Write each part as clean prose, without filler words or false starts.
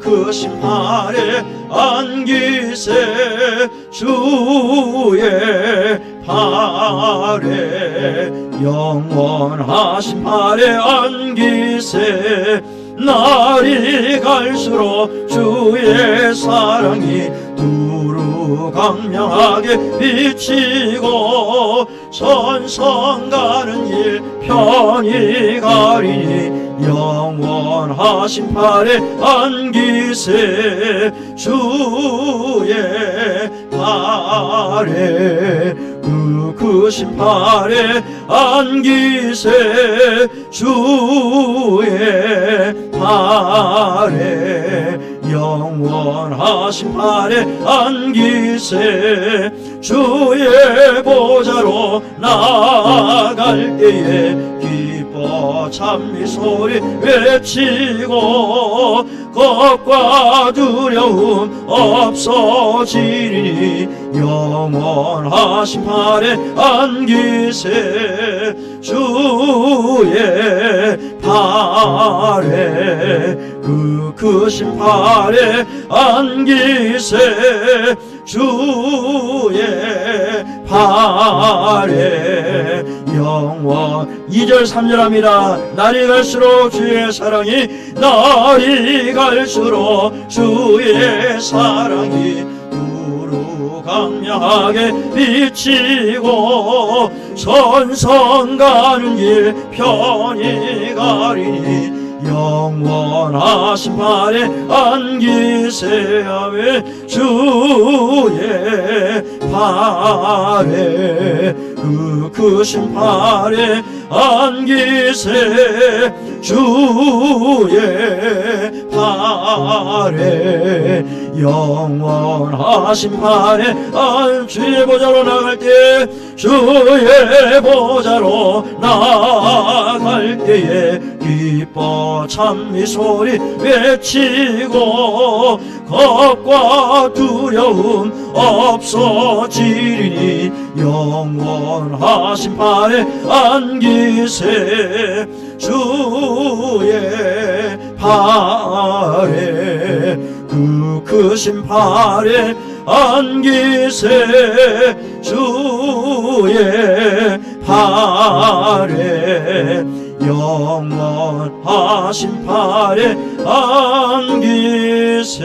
그 심판에 안기세 주의 팔에 영원하신 팔에 안기세 날이 갈수록 주의 사랑이 두루 강명하게 비치고 선성 가는 일 편히 가리니 영원하신 팔에 안기세 주의 팔에 크신 팔에 안기세 주의 팔에 영원하신 팔에 안기세 주의 보좌로 나아갈 때에 기뻐 찬미 소리 외치고 겁과 두려움 없어지리니 영원하신 팔에 안기세 주의 팔에 크신 팔에 안기세 주의 팔에 영원 2절 3절 합니다. 날이 갈수록 주의 사랑이 날이 갈수록 주의 사랑이 두루 강명하게 비치고 선성 가는 길 편히 가리니 영원하신 팔에 안기세 아멘 주의 팔에 크신 팔에 안기세 주의 팔에 영원하신 팔에 주의 보좌로 나갈 때 주의 보좌로 나갈 때에 기뻐 찬미 소리 외치고 겁과 두려움 없어지리니 영원하신 팔에 안기세 주의 팔에 크신 팔에 안기세 주의 팔에 영원하신 팔에 안기세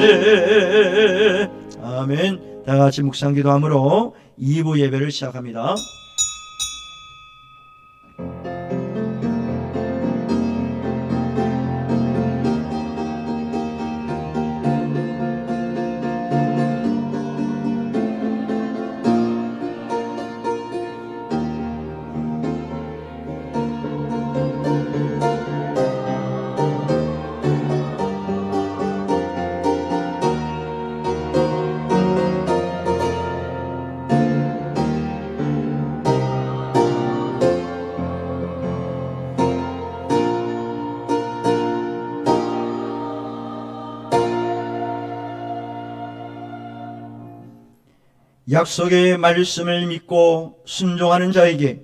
아멘. 다같이 묵상기도함으로 2부 예배를 시작합니다. 약속의 말씀을 믿고 순종하는 자에게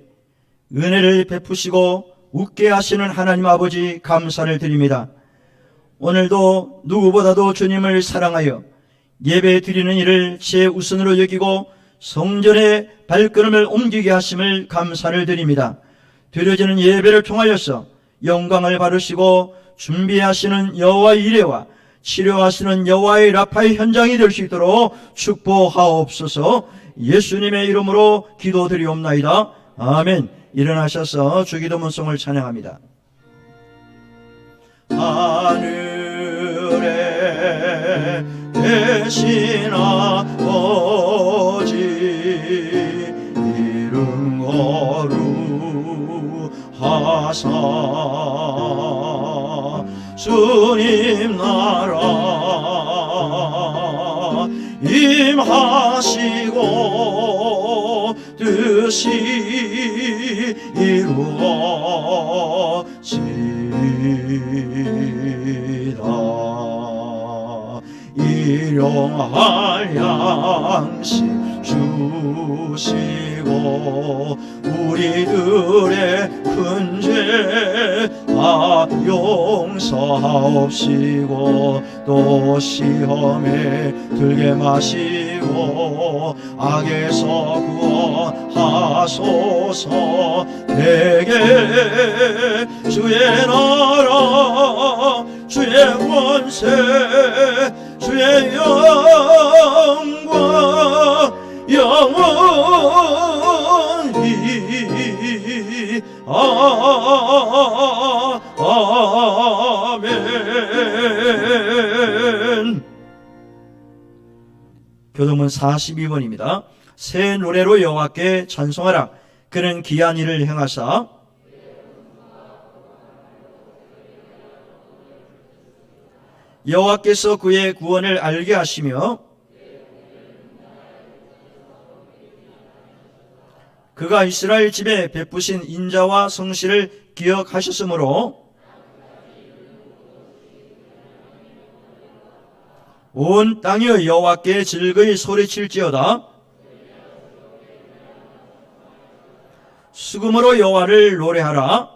은혜를 베푸시고 웃게 하시는 하나님 아버지 감사를 드립니다. 오늘도 누구보다도 주님을 사랑하여 예배 드리는 일을 최우선으로 여기고 성전의 발걸음을 옮기게 하심을 감사를 드립니다. 드려지는 예배를 통하여서 영광을 받으시고 준비하시는 여호와의 이레와 치료하시는 여호와의 라파의 현장이 될 수 있도록 축복하옵소서. 예수님의 이름으로 기도드리옵나이다. 아멘. 일어나셔서 주기도문송을 찬양합니다. 하늘에 계신 아버지 이름 거룩하사 주님 나라 임하시고 뜻이 이루어지다. 일용할 양식 주시고 우리들의 큰 죄 다 용서하옵시고 또 시험에 들게 마시고 악에서 구원하소서. 내게 주의 나라 주의 권세 주의 영광 영원히 아멘. 교동문 42번입니다. 새 노래로 여호와께 찬송하라. 그는 기이한 일을 행하사 여호와께서 그의 구원을 알게 하시며 그가 이스라엘 집에 베푸신 인자와 성실을 기억하셨으므로 온 땅이 여호와께 즐거이 소리칠지어다. 수금으로 여호와를 노래하라.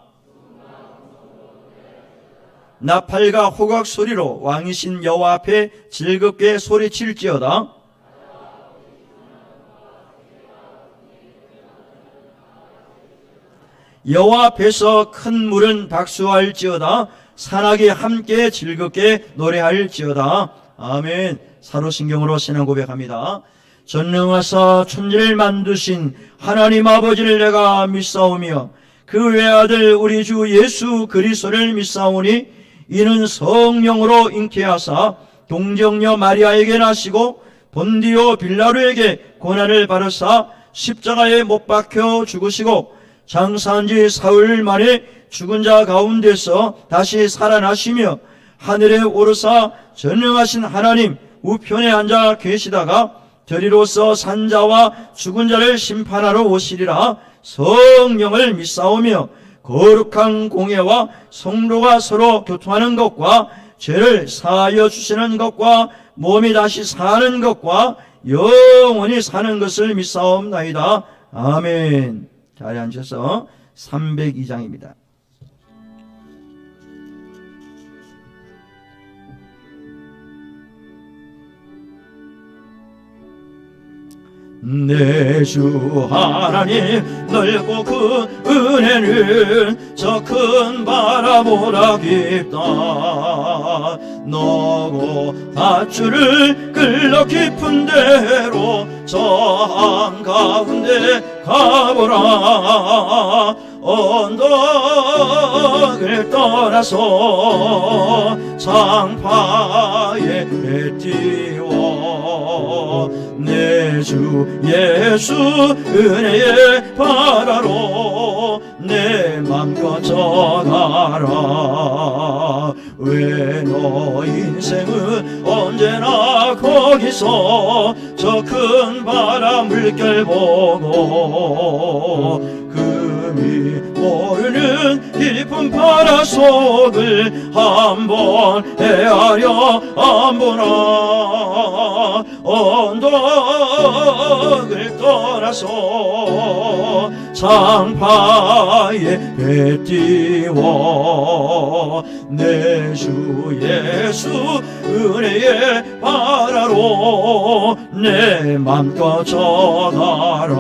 나팔과 호각 소리로 왕이신 여호와 앞에 즐겁게 소리칠지어다. 여호와 앞에서 큰 물은 박수할지어다. 산악이 함께 즐겁게 노래할지어다. 아멘. 사도신경으로 신앙 고백합니다. 전능하사 천지를 만드신 하나님 아버지를 내가 믿사오며 그 외아들 우리 주 예수 그리스도를 믿사오니 이는 성령으로 잉태하사 동정녀 마리아에게 나시고 본디오 빌라도에게 고난을 받으사 십자가에 못 박혀 죽으시고 장사한 지 사흘 만에 죽은 자 가운데서 다시 살아나시며 하늘에 오르사 전능하신 하나님 우편에 앉아 계시다가 저리로서 산자와 죽은 자를 심판하러 오시리라. 성령을 믿사오며 거룩한 공예와 성도가 서로 교통하는 것과 죄를 사하여 주시는 것과 몸이 다시 사는 것과 영원히 사는 것을 믿사옵나이다. 아멘. 자리에 앉으셔서 302장입니다. 내 주 하나님 넓고 그 은혜는 저 큰 바다보다 깊다. 너고 밧줄을 끌러 깊은 데로 저 한가운데 가보라. 언덕을 떠나서 장파에 띄워 내 주 예수 은혜의 바다로 내 맘껏 져가라. 왜 너 인생은 언제나 거기서 저 큰 바다 물결 보고 금이 모르는 깊은 바다 속을 한번 헤아려 안 보나. 언덕을 떠나서 장파에 배 띄워 내 주 예수 은혜의 바다로 내 맘껏 져가라.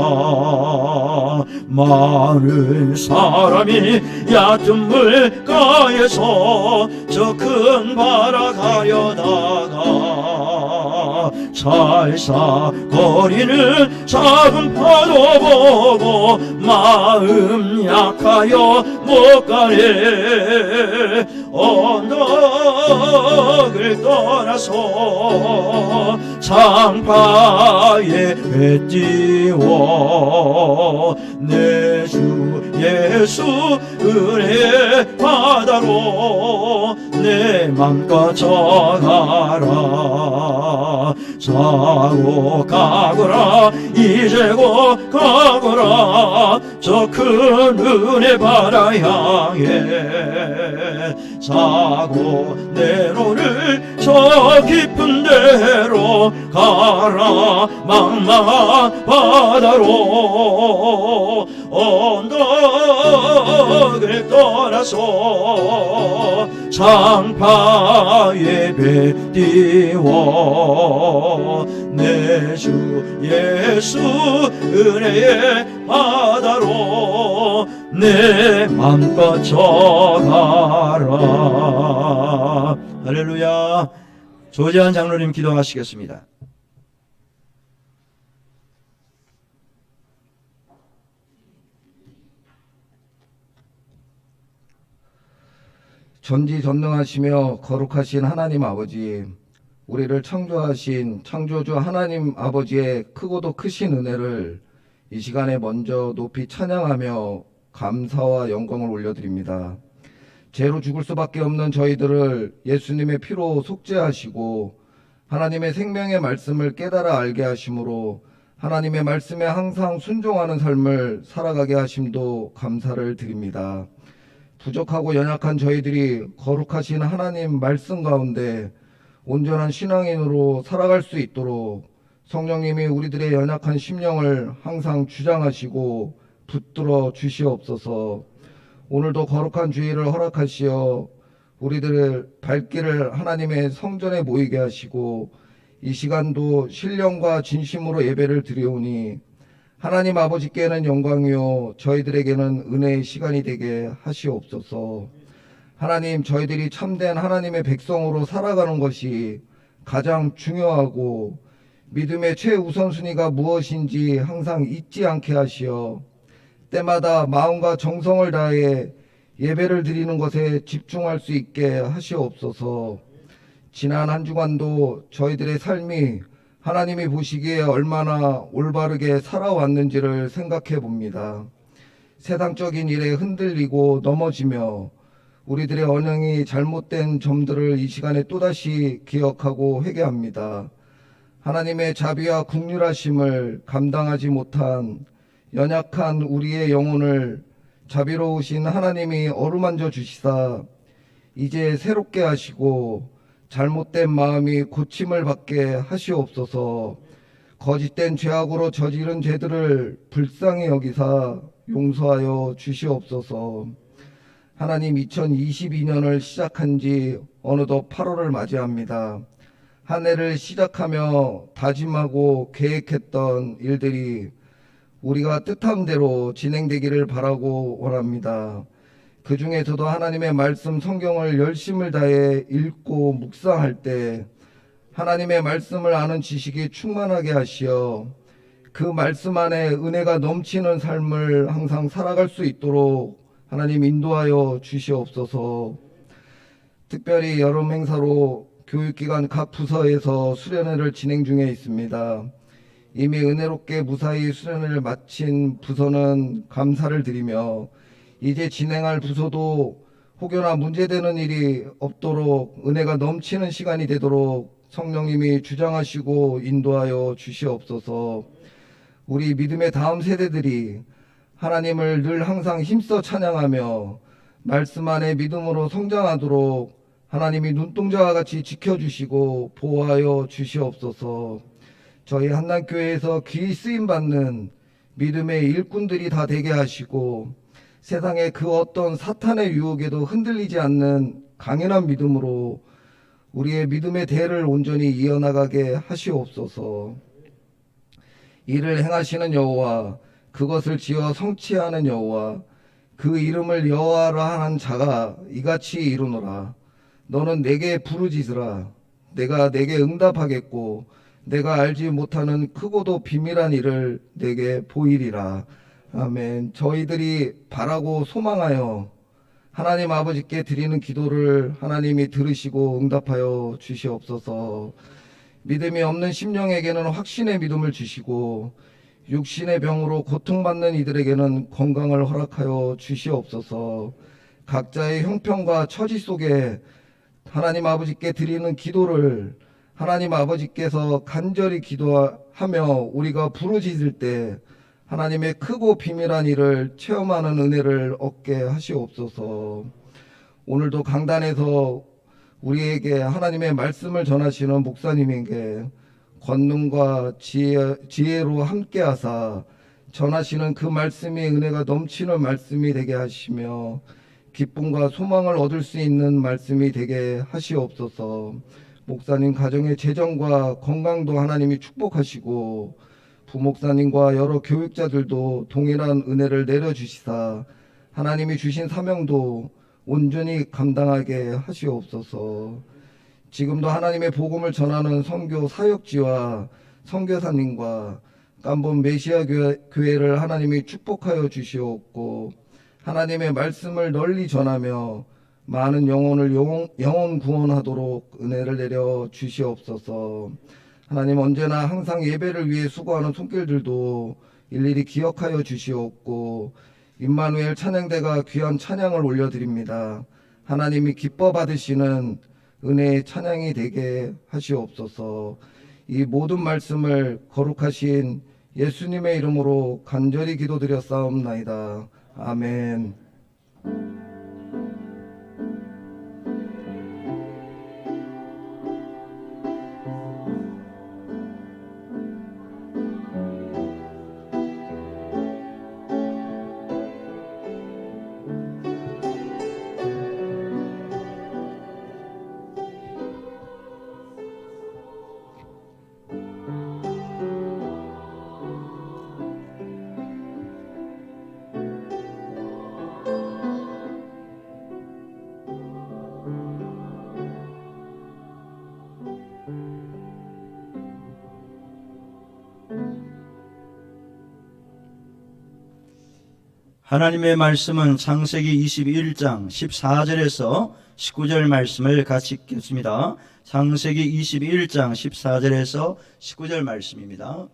많은 사람이 얕은 물가에서 저 큰 바다 가려다가 살사거리는 작은 파도 보고 마음 약하여 못 가네. 언덕을 떠나서 장파에 배 띄워 내 주 예수 은혜의 바다로 내 맘껏 져가라. 자고 가거라 이제고 가거라 저 큰 은혜 바다 향해. 자고 내 노를 저 깊은 데로 가라. 망망한 바다로 언덕을 흙을 떠나서 장파 예배 띄워 내 주 예수 은혜의 바다로 내 맘껏 져가라. 할렐루야. 조재한 장로님 기도하시겠습니다. 전지전능하시며 거룩하신 하나님 아버지, 우리를 창조하신 창조주 하나님 아버지의 크고도 크신 은혜를 이 시간에 먼저 높이 찬양하며 감사와 영광을 올려드립니다. 죄로 죽을 수밖에 없는 저희들을 예수님의 피로 속죄하시고 하나님의 생명의 말씀을 깨달아 알게 하심으로 하나님의 말씀에 항상 순종하는 삶을 살아가게 하심도 감사를 드립니다. 부족하고 연약한 저희들이 거룩하신 하나님 말씀 가운데 온전한 신앙인으로 살아갈 수 있도록 성령님이 우리들의 연약한 심령을 항상 주장하시고 붙들어 주시옵소서. 오늘도 거룩한 주일을 허락하시어 우리들의 발길을 하나님의 성전에 모이게 하시고 이 시간도 신령과 진심으로 예배를 드리오니 하나님 아버지께는 영광이요 저희들에게는 은혜의 시간이 되게 하시옵소서. 하나님, 저희들이 참된 하나님의 백성으로 살아가는 것이 가장 중요하고 믿음의 최우선순위가 무엇인지 항상 잊지 않게 하시어 때마다 마음과 정성을 다해 예배를 드리는 것에 집중할 수 있게 하시옵소서. 지난 한 주간도 저희들의 삶이 하나님이 보시기에 얼마나 올바르게 살아왔는지를 생각해 봅니다. 세상적인 일에 흔들리고 넘어지며 우리들의 언행이 잘못된 점들을 이 시간에 또다시 기억하고 회개합니다. 하나님의 자비와 긍휼하심을 감당하지 못한 연약한 우리의 영혼을 자비로우신 하나님이 어루만져 주시사 이제 새롭게 하시고 잘못된 마음이 고침을 받게 하시옵소서. 거짓된 죄악으로 저지른 죄들을 불쌍히 여기사 용서하여 주시옵소서. 하나님, 2022년을 시작한 지 어느덧 8월을 맞이합니다. 한 해를 시작하며 다짐하고 계획했던 일들이 우리가 뜻한 대로 진행되기를 바라고 원합니다. 그 중에서도 하나님의 말씀 성경을 열심을 다해 읽고 묵상할 때 하나님의 말씀을 아는 지식이 충만하게 하시어 그 말씀 안에 은혜가 넘치는 삶을 항상 살아갈 수 있도록 하나님 인도하여 주시옵소서. 특별히 여름 행사로 교육기관 각 부서에서 수련회를 진행 중에 있습니다. 이미 은혜롭게 무사히 수련회를 마친 부서는 감사를 드리며 이제 진행할 부서도 혹여나 문제되는 일이 없도록 은혜가 넘치는 시간이 되도록 성령님이 주장하시고 인도하여 주시옵소서. 우리 믿음의 다음 세대들이 하나님을 늘 항상 힘써 찬양하며 말씀 안에 믿음으로 성장하도록 하나님이 눈동자와 같이 지켜주시고 보호하여 주시옵소서. 저희 한남교회에서 귀히 쓰임받는 믿음의 일꾼들이 다 되게 하시고 세상의 그 어떤 사탄의 유혹에도 흔들리지 않는 강인한 믿음으로 우리의 믿음의 대를 온전히 이어나가게 하시옵소서. 이를 행하시는 여호와, 그것을 지어 성취하는 여호와, 그 이름을 여호와라 하는 자가 이같이 이루노라. 너는 내게 부르짖으라. 내가 내게 응답하겠고 내가 알지 못하는 크고도 비밀한 일을 내게 보이리라. 아멘. 저희들이 바라고 소망하여 하나님 아버지께 드리는 기도를 하나님이 들으시고 응답하여 주시옵소서. 믿음이 없는 심령에게는 확신의 믿음을 주시고 육신의 병으로 고통받는 이들에게는 건강을 허락하여 주시옵소서. 각자의 형편과 처지 속에 하나님 아버지께 드리는 기도를 하나님 아버지께서 간절히 기도하며 우리가 부르짖을 때 하나님의 크고 비밀한 일을 체험하는 은혜를 얻게 하시옵소서. 오늘도 강단에서 우리에게 하나님의 말씀을 전하시는 목사님에게 권능과 지혜로 함께하사 전하시는 그 말씀이 은혜가 넘치는 말씀이 되게 하시며 기쁨과 소망을 얻을 수 있는 말씀이 되게 하시옵소서. 목사님 가정의 재정과 건강도 하나님이 축복하시고 부목사님과 여러 교육자들도 동일한 은혜를 내려주시사 하나님이 주신 사명도 온전히 감당하게 하시옵소서. 지금도 하나님의 복음을 전하는 선교 사역지와 선교사님과 깜본 메시아 교회를 하나님이 축복하여 주시옵고 하나님의 말씀을 널리 전하며 많은 영혼을 영혼 구원하도록 은혜를 내려 주시옵소서. 하나님 언제나 항상 예배를 위해 수고하는 손길들도 일일이 기억하여 주시옵고 임마누엘 찬양대가 귀한 찬양을 올려드립니다. 하나님이 기뻐 받으시는 은혜의 찬양이 되게 하시옵소서. 이 모든 말씀을 거룩하신 예수님의 이름으로 간절히 기도드렸사옵나이다. 아멘. 하나님의 말씀은 창세기 21장 14절에서 19절 말씀을 같이 읽겠습니다. 창세기 21장 14절에서 19절 말씀입니다.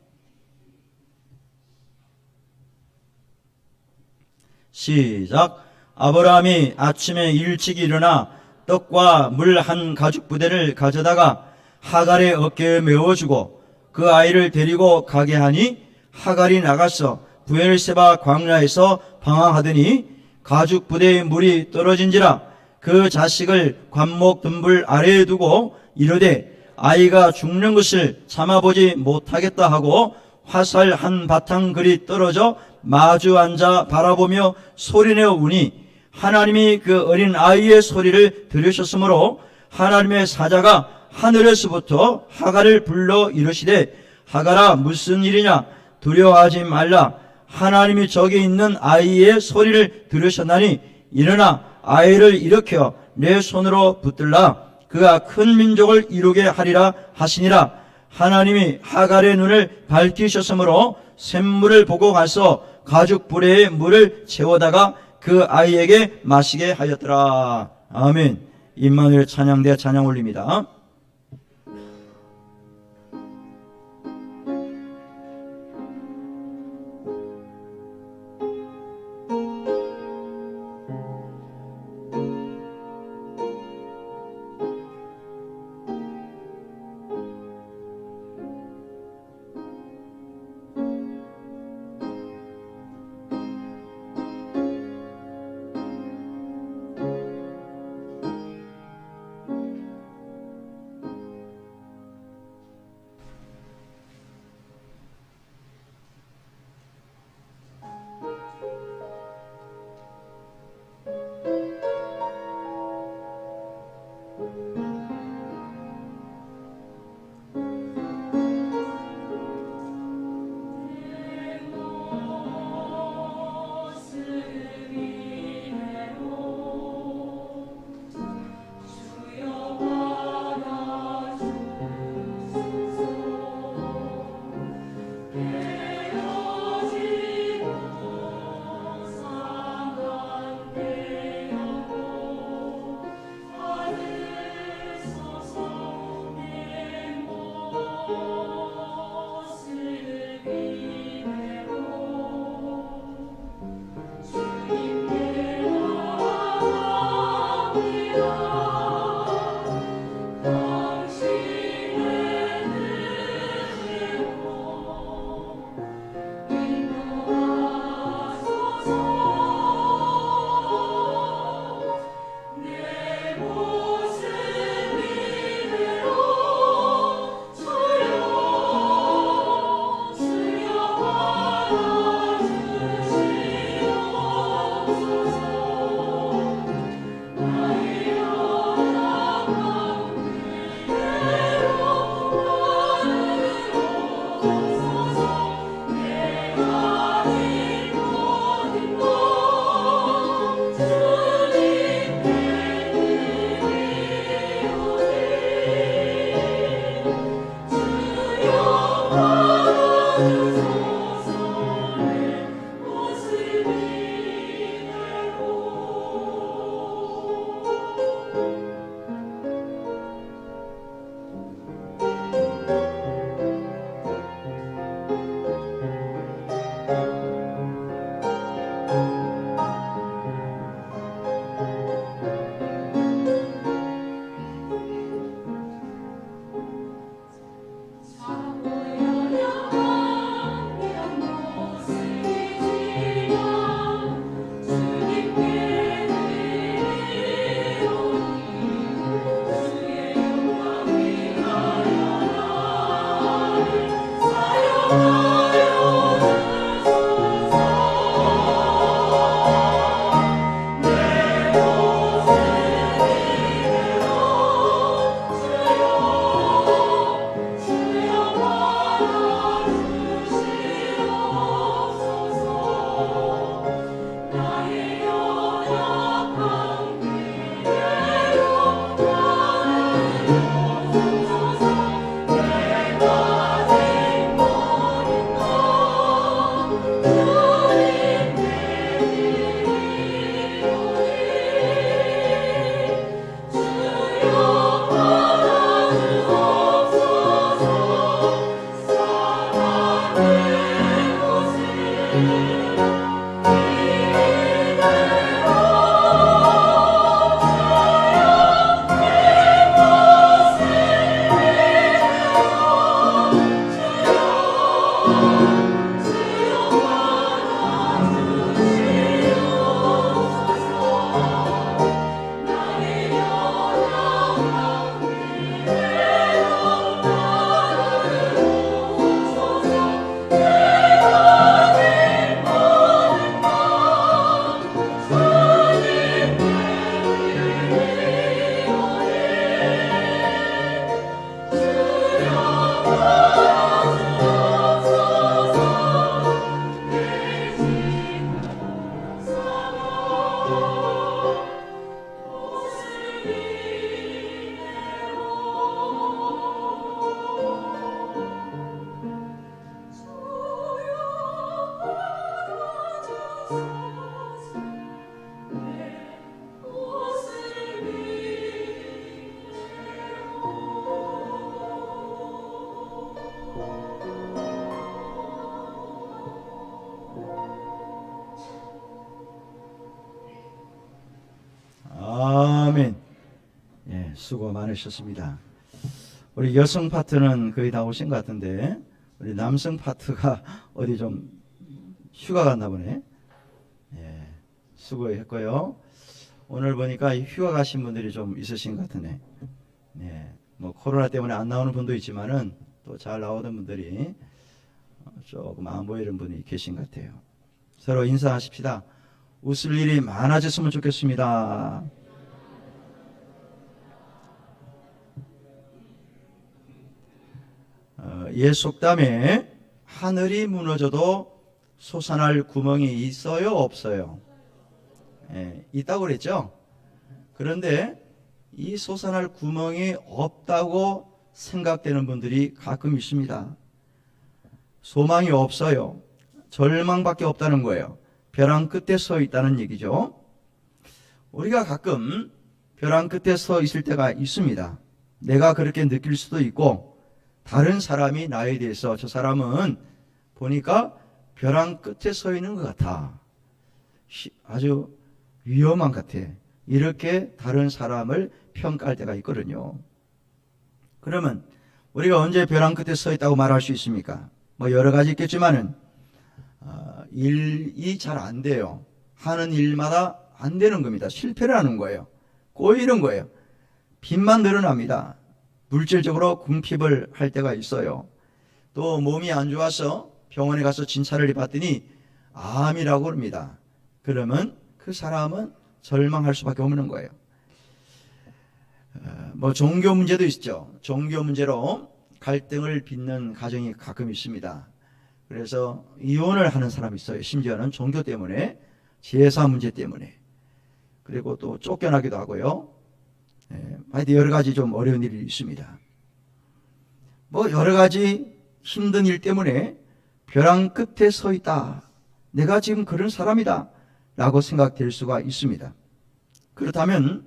시작. 아브라함이 아침에 일찍 일어나 떡과 물 한 가죽 부대를 가져다가 하갈의 어깨에 메워주고 그 아이를 데리고 가게 하니 하갈이 나가서 부엘세바 광야에서 방황하더니 가죽 부대에 물이 떨어진지라 그 자식을 관목 덤불 아래에 두고 이르되 아이가 죽는 것을 참아보지 못하겠다 하고 화살 한 바탕 그리 떨어져 마주 앉아 바라보며 소리내어 우니 하나님이 그 어린 아이의 소리를 들으셨으므로 하나님의 사자가 하늘에서부터 하갈을 불러 이르시되 하갈아 무슨 일이냐 두려워하지 말라 하나님이 저기 있는 아이의 소리를 들으셨나니 일어나 아이를 일으켜 내 손으로 붙들라 그가 큰 민족을 이루게 하리라 하시니라. 하나님이 하갈의 눈을 밝히셨으므로 샘물을 보고 가서 가죽 부대에 물을 채워다가 그 아이에게 마시게 하였더라. 아멘. 임마누엘 찬양대 찬양 올립니다. 수고 많으셨습니다. 우리 여성 파트는 거의 다 오신 것 같은데 우리 남성 파트가 어디 좀 휴가 갔나 보네. 예, 수고했고요. 오늘 보니까 휴가 가신 분들이 좀 있으신 것 같으네. 예, 뭐 코로나 때문에 안 나오는 분도 있지만은 또 잘 나오던 분들이 조금 안 보이는 분이 계신 것 같아요. 서로 인사하십시다. 웃을 일이 많아졌으면 좋겠습니다. 옛 속담에 하늘이 무너져도 솟아날 구멍이 있어요, 없어요? 예, 있다고 그랬죠? 그런데 이 솟아날 구멍이 없다고 생각되는 분들이 가끔 있습니다. 소망이 없어요. 절망밖에 없다는 거예요. 벼랑 끝에 서 있다는 얘기죠. 우리가 가끔 벼랑 끝에 서 있을 때가 있습니다. 내가 그렇게 느낄 수도 있고 다른 사람이 나에 대해서 저 사람은 보니까 벼랑 끝에 서 있는 것 같아. 아주 위험한 것 같아. 이렇게 다른 사람을 평가할 때가 있거든요. 그러면 우리가 언제 벼랑 끝에 서 있다고 말할 수 있습니까? 뭐 여러 가지 있겠지만은 일이 잘 안 돼요. 하는 일마다 안 되는 겁니다. 실패를 하는 거예요. 꼬이는 거예요. 빚만 늘어납니다. 물질적으로 궁핍을 할 때가 있어요. 또 몸이 안 좋아서 병원에 가서 진찰을 해봤더니 암이라고 합니다. 그러면 그 사람은 절망할 수밖에 없는 거예요. 뭐 종교 문제도 있죠. 종교 문제로 갈등을 빚는 가정이 가끔 있습니다. 그래서 이혼을 하는 사람이 있어요. 심지어는 종교 때문에, 제사 문제 때문에. 그리고 또 쫓겨나기도 하고요. 하여튼 여러 가지 좀 어려운 일이 있습니다. 뭐 여러 가지 힘든 일 때문에 벼랑 끝에 서 있다. 내가 지금 그런 사람이다. 라고 생각될 수가 있습니다. 그렇다면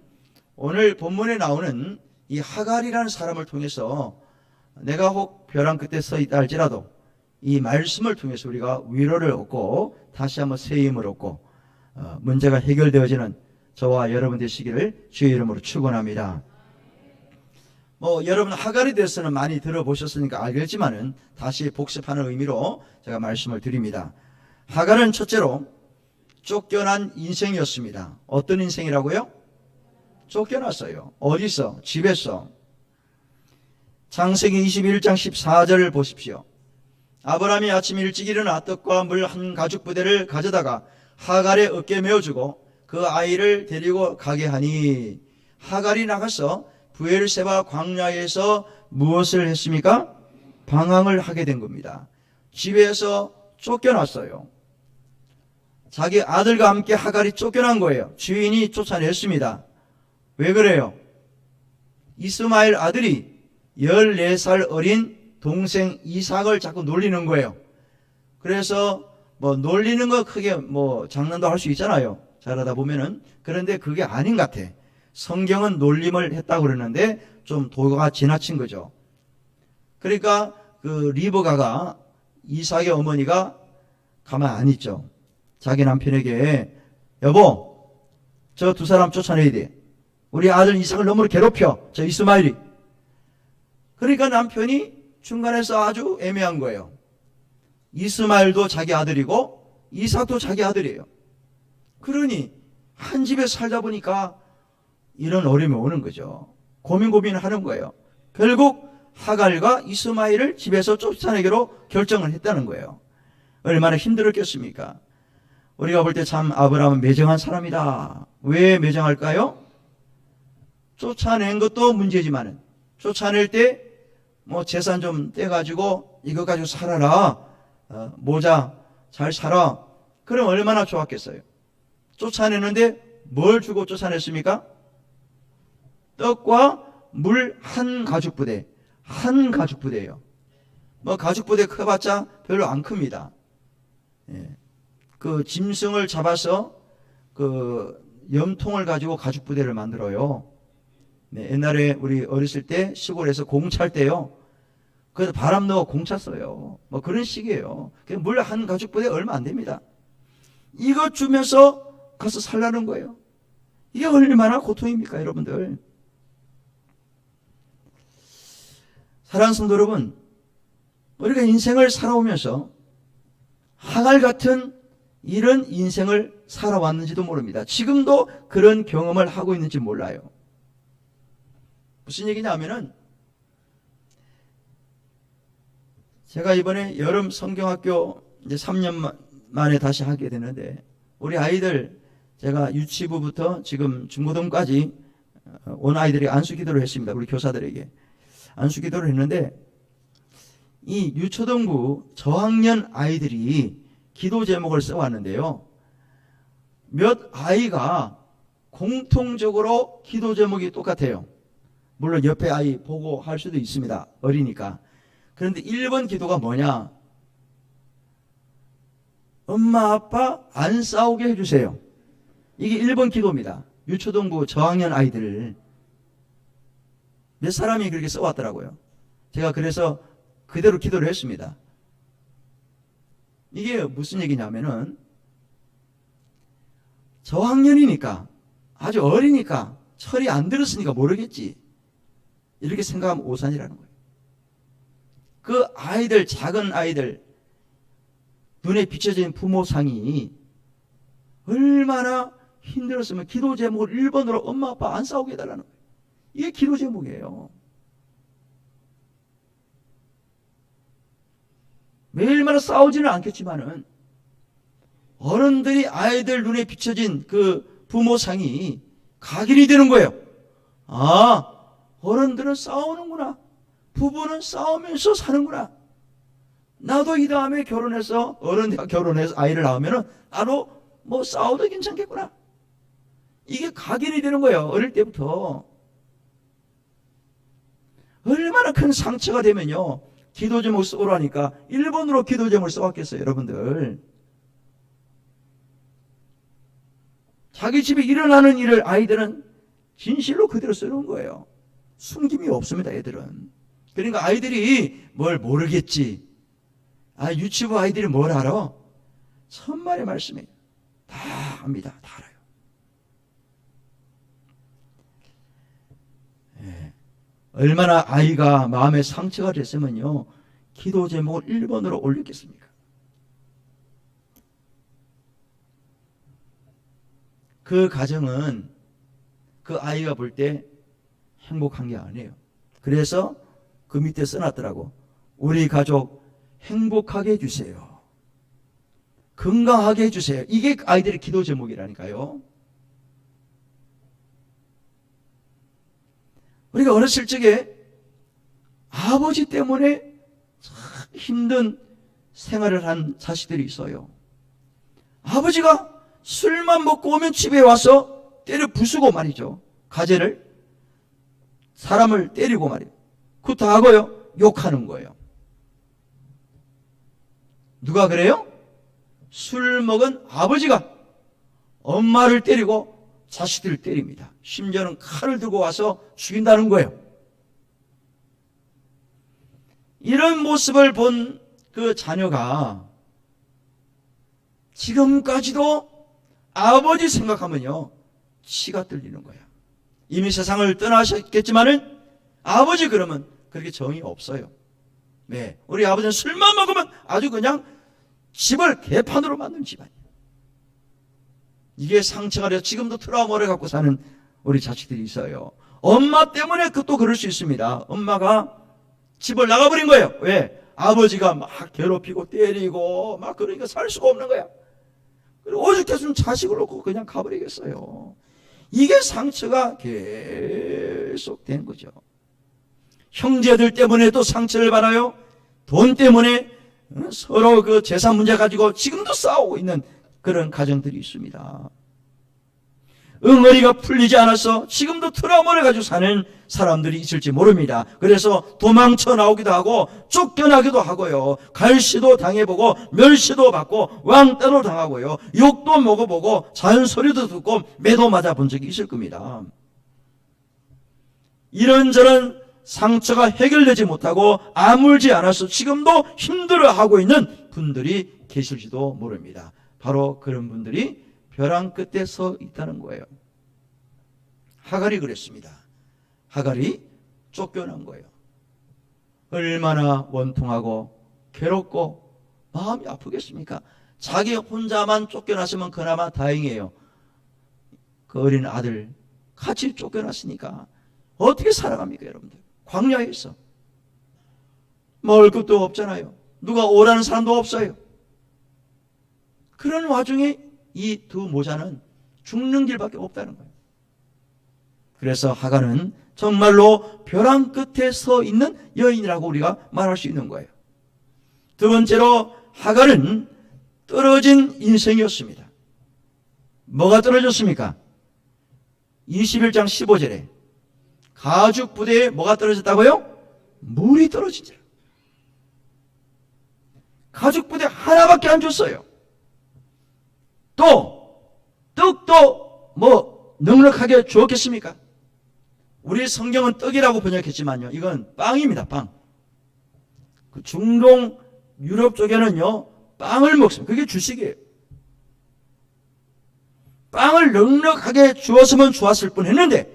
오늘 본문에 나오는 이 하갈이라는 사람을 통해서 내가 혹 벼랑 끝에 서 있다 할지라도 이 말씀을 통해서 우리가 위로를 얻고 다시 한번 새 힘을 얻고 문제가 해결되어지는 저와 여러분 되시기를 주의 이름으로 축원합니다. 뭐 여러분 하갈에 대해서는 많이 들어보셨으니까 알겠지만은 다시 복습하는 의미로 제가 말씀을 드립니다. 하갈은 첫째로 쫓겨난 인생이었습니다. 어떤 인생이라고요? 쫓겨났어요. 어디서? 집에서. 창세기 21장 14절을 보십시오. 아브라함이 아침 일찍 일어나 떡과 물 한 가죽 부대를 가져다가 하갈의 어깨에 메어주고 그 아이를 데리고 가게 하니 하갈이 나가서 브엘세바 광야에서 무엇을 했습니까? 방황을 하게 된 겁니다. 집에서 쫓겨났어요. 자기 아들과 함께 하갈이 쫓겨난 거예요. 주인이 쫓아냈습니다. 왜 그래요? 이스마엘 아들이 14살 어린 동생 이삭을 자꾸 놀리는 거예요. 그래서 뭐 놀리는 거 크게 뭐 장난도 할 수 있잖아요. 잘하다 보면은. 그런데 그게 아닌 것 같아. 성경은 놀림을 했다고 그러는데 좀 도가 지나친 거죠. 그러니까 그 리브가가 이삭의 어머니가 가만 안 있죠. 자기 남편에게 여보 저 두 사람 쫓아내야 돼. 우리 아들 이삭을 너무 괴롭혀. 저 이스마엘이. 그러니까 남편이 중간에서 아주 애매한 거예요. 이스마엘도 자기 아들이고 이삭도 자기 아들이에요. 그러니 한 집에 살다 보니까 이런 어려움이 오는 거죠. 고민하는 거예요. 결국 하갈과 이스마엘을 집에서 쫓아내기로 결정을 했다는 거예요. 얼마나 힘들었겠습니까? 우리가 볼 때 참 아브라함은 매정한 사람이다. 왜 매정할까요? 쫓아낸 것도 문제지만은 쫓아낼 때 뭐 재산 좀 떼가지고 이거 가지고 살아라. 모자 잘 살아. 그럼 얼마나 좋았겠어요. 쫓아내는데 뭘 주고 쫓아냈습니까? 떡과 물 한 가죽 부대. 한 가죽 부대예요. 뭐 가죽 부대 커봤자 별로 안 큽니다. 예. 그 짐승을 잡아서 그 염통을 가지고 가죽 부대를 만들어요. 네, 옛날에 우리 어렸을 때 시골에서 공 찰 때요. 그래서 바람 넣어 공 찼어요. 뭐 그런 식이에요. 물 한 가죽 부대 얼마 안 됩니다. 이거 주면서 가서 살라는 거예요. 이게 얼마나 고통입니까, 여러분들? 사랑하는 성도 여러분, 우리가 인생을 살아오면서 하갈 같은 이런 인생을 살아왔는지도 모릅니다. 지금도 그런 경험을 하고 있는지 몰라요. 무슨 얘기냐 하면은, 제가 이번에 여름 성경학교 이제 3년 만에 다시 하게 되는데, 우리 아이들 제가 유치부부터 지금 중고등까지 온 아이들이 안수 기도를 했습니다. 우리 교사들에게 안수 기도를 했는데, 이 유초등부 저학년 아이들이 기도 제목을 써왔는데요, 몇 아이가 공통적으로 기도 제목이 똑같아요. 물론 옆에 아이 보고 할 수도 있습니다, 어리니까. 그런데 1번 기도가 뭐냐? 엄마 아빠 안 싸우게 해주세요. 이게 1번 기도입니다. 유초등부 저학년 아이들을 몇 사람이 그렇게 써왔더라고요. 제가 그래서 그대로 기도를 했습니다. 이게 무슨 얘기냐면은, 저학년이니까, 아주 어리니까, 철이 안 들었으니까 모르겠지, 이렇게 생각하면 오산이라는 거예요. 그 아이들, 작은 아이들 눈에 비춰진 부모상이 얼마나 힘들었으면 기도 제목을 1번으로 엄마 아빠 안 싸우게 해달라는 거예요. 이게 기도 제목이에요. 매일마다 싸우지는 않겠지만은 어른들이 아이들 눈에 비춰진 그 부모상이 각인이 되는 거예요. 아, 어른들은 싸우는구나. 부부는 싸우면서 사는구나. 나도 이 다음에 결혼해서, 어른이 결혼해서 아이를 낳으면은 나도 뭐 싸워도 괜찮겠구나. 이게 각인이 되는 거예요. 어릴 때부터. 얼마나 큰 상처가 되면요, 기도 제목 써오라니까 1번으로 기도 제목을 써왔겠어요, 여러분들. 자기 집에 일어나는 일을 아이들은 진실로 그대로 쓰는 거예요. 숨김이 없습니다, 애들은. 그러니까 아이들이 뭘 모르겠지. 유치부 아이들이 뭘 알아? 천만의 말씀이에요. 다 압니다. 다 알아요. 예. 얼마나 아이가 마음에 상처가 됐으면요, 기도 제목을 1번으로 올렸겠습니까? 그 가정은 그 아이가 볼 때 행복한 게 아니에요. 그래서 그 밑에 써놨더라고. 우리 가족 행복하게 해주세요. 건강하게 해주세요. 이게 아이들의 기도 제목이라니까요. 우리가 어렸을 적에 아버지 때문에 참 힘든 생활을 한 자식들이 있어요. 아버지가 술만 먹고 오면 집에 와서 때려 부수고 말이죠. 가재를, 사람을 때리고 말이에요. 그것도 하고요, 욕하는 거예요. 누가 그래요? 술 먹은 아버지가 엄마를 때리고 자식들을 때립니다. 심지어는 칼을 들고 와서 죽인다는 거예요. 이런 모습을 본 그 자녀가 지금까지도 아버지 생각하면요, 치가 뚫리는 거야. 이미 세상을 떠나셨겠지만은 아버지 그러면 그렇게 정이 없어요. 네, 우리 아버지는 술만 먹으면 아주 그냥 집을 개판으로 만든 집안이에요. 이게 상처가 돼서 지금도 트라우마를 갖고 사는 우리 자식들이 있어요. 엄마 때문에 또 그럴 수 있습니다. 엄마가 집을 나가버린 거예요. 왜? 아버지가 막 괴롭히고 때리고 막 그러니까 살 수가 없는 거야. 그리고 오죽했으면 자식을 놓고 그냥 가버리겠어요. 이게 상처가 계속 된 거죠. 형제들 때문에도 상처를 받아요. 돈 때문에 서로 그 재산 문제 가지고 지금도 싸우고 있는 그런 가정들이 있습니다. 응어리가 풀리지 않아서 지금도 트라우마를 가지고 사는 사람들이 있을지 모릅니다. 그래서 도망쳐 나오기도 하고 쫓겨나기도 하고요, 갈시도 당해보고 멸시도 받고 왕따도 당하고요, 욕도 먹어보고 잔소리도 듣고 매도 맞아본 적이 있을 겁니다. 이런저런 상처가 해결되지 못하고 아물지 않아서 지금도 힘들어하고 있는 분들이 계실지도 모릅니다. 바로 그런 분들이 벼랑 끝에 서 있다는 거예요. 하갈이 그랬습니다. 하갈이 쫓겨난 거예요. 얼마나 원통하고 괴롭고 마음이 아프겠습니까? 자기 혼자만 쫓겨났으면 그나마 다행이에요. 그 어린 아들 같이 쫓겨났으니까 어떻게 살아갑니까, 여러분들? 광야에서 먹을 것도 없잖아요. 누가 오라는 사람도 없어요. 그런 와중에 이 두 모자는 죽는 길밖에 없다는 거예요. 그래서 하갈은 정말로 벼랑 끝에 서 있는 여인이라고 우리가 말할 수 있는 거예요. 두 번째로 하갈은 떨어진 인생이었습니다. 뭐가 떨어졌습니까? 21장 15절에 가죽 부대에 뭐가 떨어졌다고요? 물이 떨어지더라. 가죽 부대 하나밖에 안 줬어요. 또 떡도 뭐 넉넉하게 주었겠습니까? 우리 성경은 떡이라고 번역했지만요, 이건 빵입니다. 빵. 그 중동 유럽 쪽에는요 빵을 먹습니다. 그게 주식이에요. 빵을 넉넉하게 주었으면 좋았을 뻔했는데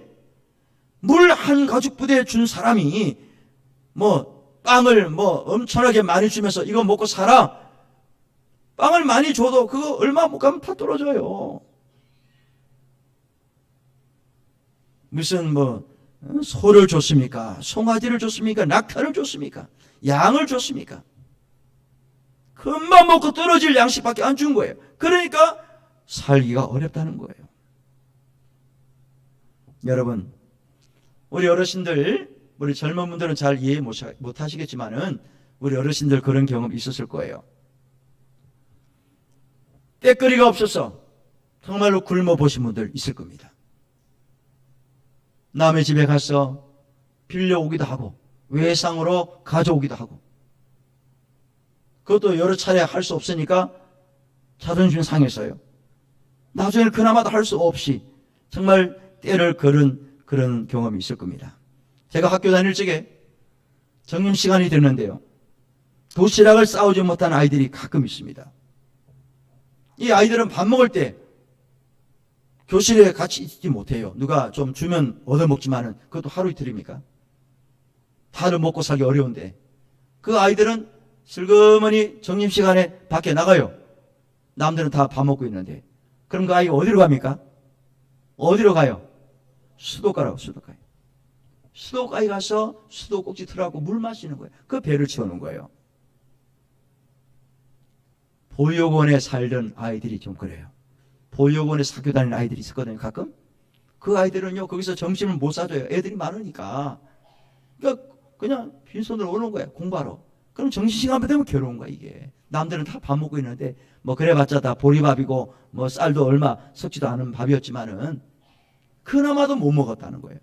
물 한 가죽 부대에 준 사람이 뭐 빵을 뭐 엄청나게 많이 주면서 이거 먹고 살아. 빵을 많이 줘도 그거 얼마 못 가면 다 떨어져요. 무슨 뭐 소를 줬습니까? 송아지를 줬습니까? 낙타를 줬습니까? 양을 줬습니까? 금방 먹고 떨어질 양식밖에 안 준 거예요. 그러니까 살기가 어렵다는 거예요. 여러분, 우리 어르신들, 우리 젊은 분들은 잘 이해 못 하시겠지만은 우리 어르신들 그런 경험 있었을 거예요. 때거리가 없어서 정말로 굶어 보신 분들 있을 겁니다. 남의 집에 가서 빌려오기도 하고 외상으로 가져오기도 하고, 그것도 여러 차례 할 수 없으니까 자존심 상해서요. 나중에는 그나마도 할 수 없이 정말 때를 걸은 그런 경험이 있을 겁니다. 제가 학교 다닐 적에 점심시간이 되는데요, 도시락을 싸우지 못한 아이들이 가끔 있습니다. 이 아이들은 밥 먹을 때 교실에 같이 있지 못해요. 누가 좀 주면 얻어먹지만은 그것도 하루 이틀입니까? 다들 먹고 살기 어려운데 그 아이들은 슬그머니 점심시간에 밖에 나가요. 남들은 다 밥 먹고 있는데. 그럼 그 아이 어디로 갑니까? 어디로 가요? 수도가라고. 수도가에. 수도가에 가서 수도꼭지 틀어갖고 물 마시는 거예요. 그 배를 채우는 거예요. 보육원에 살던 아이들이 좀 그래요. 보육원에 학교 다니는 아이들이 있었거든요, 가끔. 그 아이들은요, 거기서 점심을 못 사줘요. 애들이 많으니까. 그러니까 그냥 빈손으로 오는 거예요, 공부하러. 그럼 점심시간 되면 괴로운 거야, 이게. 남들은 다 밥 먹고 있는데, 뭐, 그래봤자 다 보리밥이고, 뭐, 쌀도 얼마 섞지도 않은 밥이었지만은, 그나마도 못 먹었다는 거예요.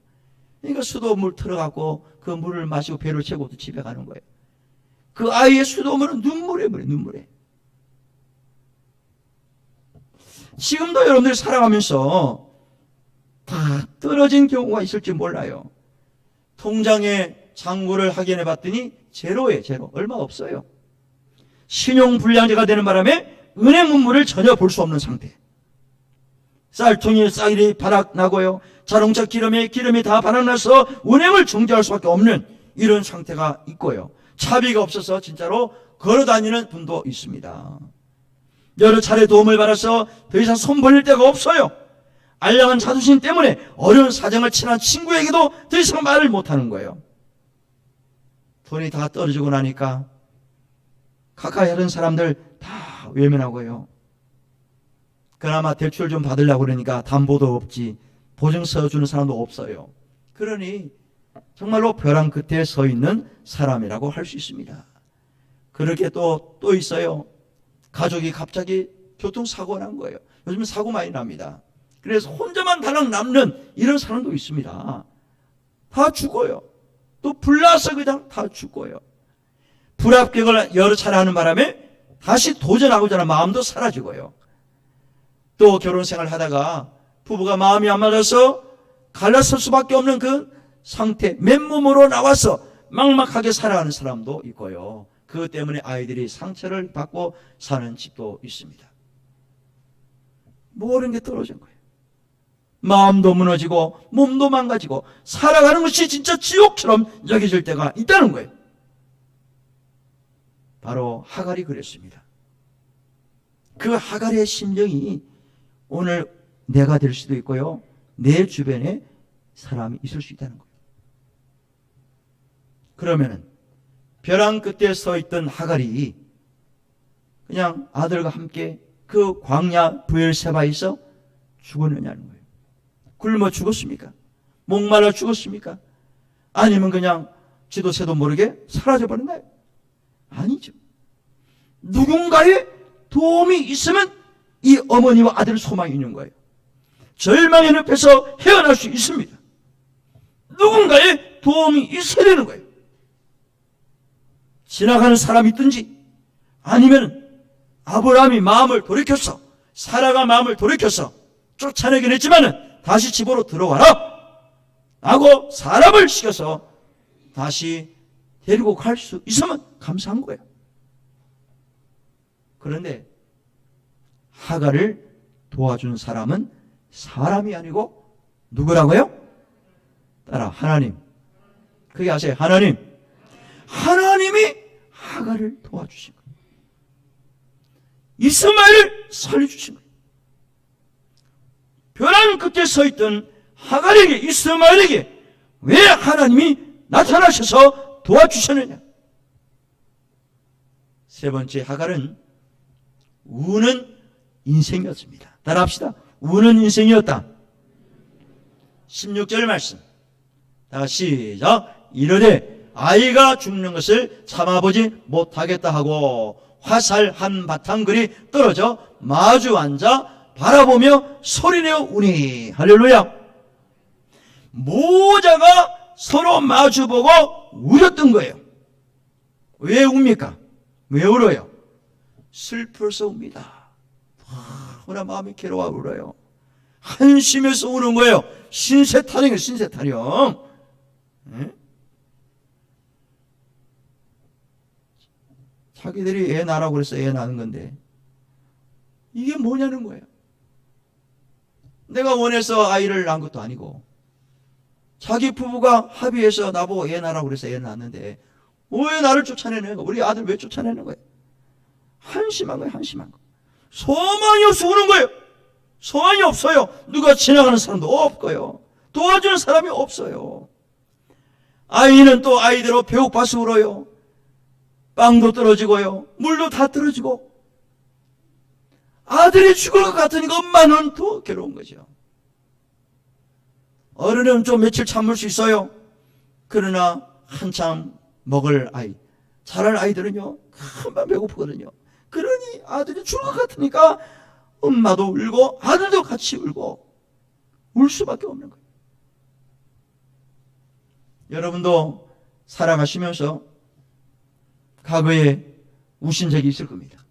그러니까 수도물 틀어갖고, 그 물을 마시고 배를 채우고 또 집에 가는 거예요. 그 아이의 수도물은 눈물에 물에, 눈물에. 지금도 여러분들이 살아가면서 다 떨어진 경우가 있을지 몰라요. 통장에 잔고를 확인해 봤더니 제로예요, 제로. 얼마 없어요. 신용불량자가 되는 바람에 은행 문물을 전혀 볼 수 없는 상태. 쌀통에 쌀이 바락나고요, 자동차 기름이 다 바락나서 은행을 중지할 수밖에 없는 이런 상태가 있고요. 차비가 없어서 진짜로 걸어다니는 분도 있습니다. 여러 차례 도움을 받아서 더 이상 손 벌릴 데가 없어요. 알량한 자존심 때문에 어려운 사정을 친한 친구에게도 더 이상 말을 못하는 거예요. 돈이 다 떨어지고 나니까 가까이 하던 사람들 다 외면하고요. 그나마 대출 좀 받으려고 그러니까 담보도 없지, 보증서 주는 사람도 없어요. 그러니 정말로 벼랑 끝에 서 있는 사람이라고 할 수 있습니다. 그렇게 또 있어요. 가족이 갑자기 교통사고가 난 거예요. 요즘 사고 많이 납니다. 그래서 혼자만 달랑 남는 이런 사람도 있습니다. 다 죽어요. 또 불나서 그냥 다 죽어요. 불합격을 여러 차례 하는 바람에 다시 도전하고자 하는 마음도 사라지고요. 또 결혼생활을 하다가 부부가 마음이 안 맞아서 갈라설 수밖에 없는 그 상태, 맨몸으로 나와서 막막하게 살아가는 사람도 있고요. 그것 때문에 아이들이 상처를 받고 사는 집도 있습니다. 모든 게 떨어진 거예요. 마음도 무너지고 몸도 망가지고 살아가는 것이 진짜 지옥처럼 여겨질 때가 있다는 거예요. 바로 하갈이 그랬습니다. 그 하갈의 심정이 오늘 내가 될 수도 있고요, 내 주변에 사람이 있을 수 있다는 거예요. 그러면은 벼랑 끝에 서 있던 하갈이 그냥 아들과 함께 그 광야 브엘세바에서 죽었느냐는 거예요. 굶어 죽었습니까? 목말라 죽었습니까? 아니면 그냥 지도 새도 모르게 사라져버렸나요? 아니죠. 누군가의 도움이 있으면 이 어머니와 아들 소망이 있는 거예요. 절망의 늪에서 헤어날 수 있습니다. 누군가의 도움이 있어야 되는 거예요. 지나가는 사람이 있든지 아니면 아브라함이 마음을 돌이켰어, 사라가 마음을 돌이켰어 쫓아내긴 했지만은 다시 집으로 들어와라 라고 사람을 시켜서 다시 데리고 갈 수 있으면 감사한 거예요. 그런데 하갈을 도와준 사람은 사람이 아니고 누구라고요? 따라 하나님. 그게 아세요? 하나님. 하나님이 하갈을 도와주신 거예요. 이스마엘을 살려주신 거예요. 벼랑 끝에 서 있던 하갈에게, 이스마엘에게 왜 하나님이 나타나셔서 도와주셨느냐? 세 번째, 하갈은 우는 인생이었습니다. 따라합시다. 우는 인생이었다. 16절 말씀. 다시 시작. 이르되 아이가 죽는 것을 참아보지 못하겠다 하고 화살 한 바탕글이 떨어져 마주 앉아 바라보며 소리내어 우니. 할렐루야. 모자가 서로 마주보고 울었던 거예요. 왜 웁니까? 왜 울어요? 슬퍼서 웁니다. 너무나 마음이 괴로워 울어요. 한심해서 우는 거예요. 신세타령이에요. 신세타령. 네? 자기들이 애 낳으라고 그래서 애 낳는 건데 이게 뭐냐는 거예요. 내가 원해서 아이를 낳은 것도 아니고 자기 부부가 합의해서 나보고 애 낳으라고 그래서 애 낳았는데 왜 나를 쫓아내는 거야? 우리 아들 왜 쫓아내는 거야? 한심한 거예요. 한심한 거. 소망이 없어 우는 거예요. 소망이 없어요. 누가 지나가는 사람도 없고요, 도와주는 사람이 없어요. 아이는 또 아이대로 배고파서 울어요. 빵도 떨어지고요, 물도 다 떨어지고. 아들이 죽을 것 같으니까 엄마는 더 괴로운 거죠. 어른은 좀 며칠 참을 수 있어요. 그러나 한참 먹을 아이, 자랄 아이들은요 금방 배고프거든요. 그러니 아들이 죽을 것 같으니까 엄마도 울고 아들도 같이 울고 울 수밖에 없는 거예요. 여러분도 살아가시면서 과거에 우신 적이 있을 겁니다.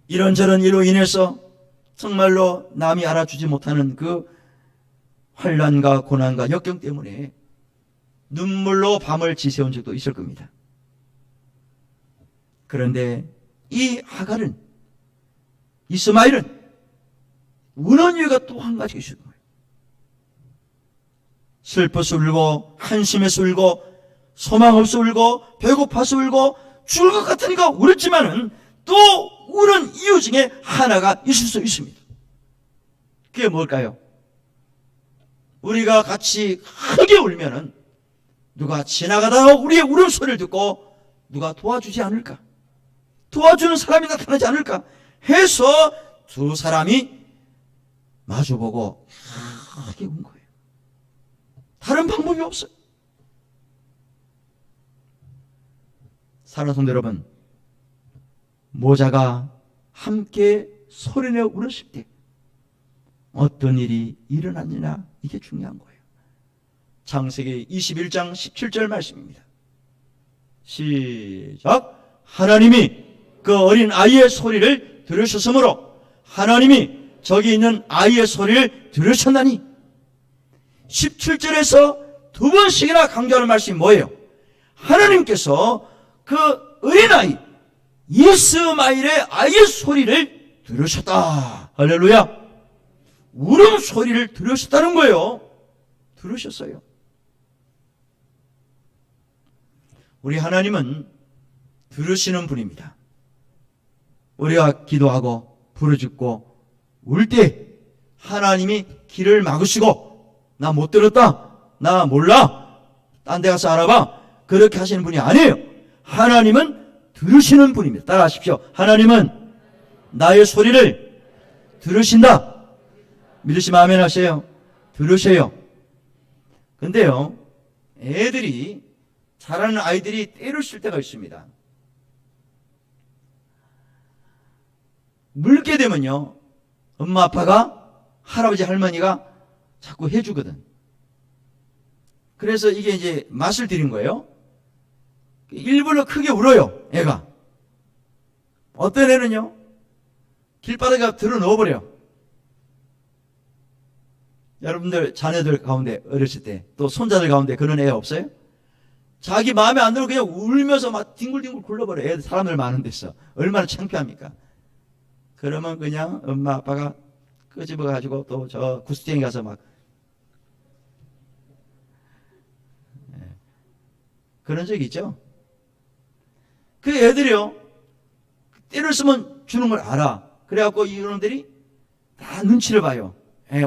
이런저런 일로 인해서 정말로 남이 알아주지 못하는 그 환난과 고난과 역경 때문에 눈물로 밤을 지새운 적도 있을 겁니다. 그런데 이 하갈은, 이스마엘은 우는 이유가 또 한 가지 있는 거예요. 슬퍼서 울고 한심해서 울고 소망 없어 울고 배고파서 울고 죽을 것 같으니까 울었지만은 또 우는 이유 중에 하나가 있을 수 있습니다. 그게 뭘까요? 우리가 같이 크게 울면은 누가 지나가다가 우리의 울음소리를 듣고 누가 도와주지 않을까? 도와주는 사람이 나타나지 않을까? 해서 두 사람이 마주보고 크게 운 거예요. 다른 방법이 없어요. 사랑하는 성도 여러분, 모자가 함께 소리내어 울었을 때 어떤 일이 일어났느냐, 이게 중요한 거예요. 창세기 21장 17절 말씀입니다. 시작. 하나님이 그 어린 아이의 소리를 들으셨으므로 하나님이 저기 있는 아이의 소리를 들으셨나니. 17절에서 두 번씩이나 강조하는 말씀이 뭐예요? 하나님께서 그 어린아이 이스마엘의 아이의 소리를 들으셨다. 할렐루야. 울음소리를 들으셨다는 거예요. 들으셨어요. 우리 하나님은 들으시는 분입니다. 우리가 기도하고 부르짖고 울 때 하나님이 길을 막으시고 나 못 들었다, 나 몰라, 딴 데 가서 알아봐, 그렇게 하시는 분이 아니에요. 하나님은 들으시는 분입니다. 따라하십시오. 하나님은 나의 소리를 들으신다. 믿으시면 아멘 하세요. 들으세요. 근데요, 애들이, 자라는 아이들이 때를 쓸 때가 있습니다. 물게 되면요, 엄마 아빠가, 할아버지 할머니가 자꾸 해주거든. 그래서 이게 이제 맛을 들인 거예요. 일부러 크게 울어요, 애가. 어떤 애는요, 길바닥에 들어 넣어버려. 여러분들 자녀들 가운데 어렸을 때, 또 손자들 가운데 그런 애 없어요? 자기 마음에 안 들면 그냥 울면서 막 뒹굴뒹굴 굴러버려. 애들, 사람들 많은 데서. 얼마나 창피합니까? 그러면 그냥 엄마 아빠가 끄집어가지고 또 저 구스탱이 가서 막 그런 적 있죠? 그 애들이요, 때를 쓰면 주는 걸 알아. 그래갖고 이놈들이 다 눈치를 봐요.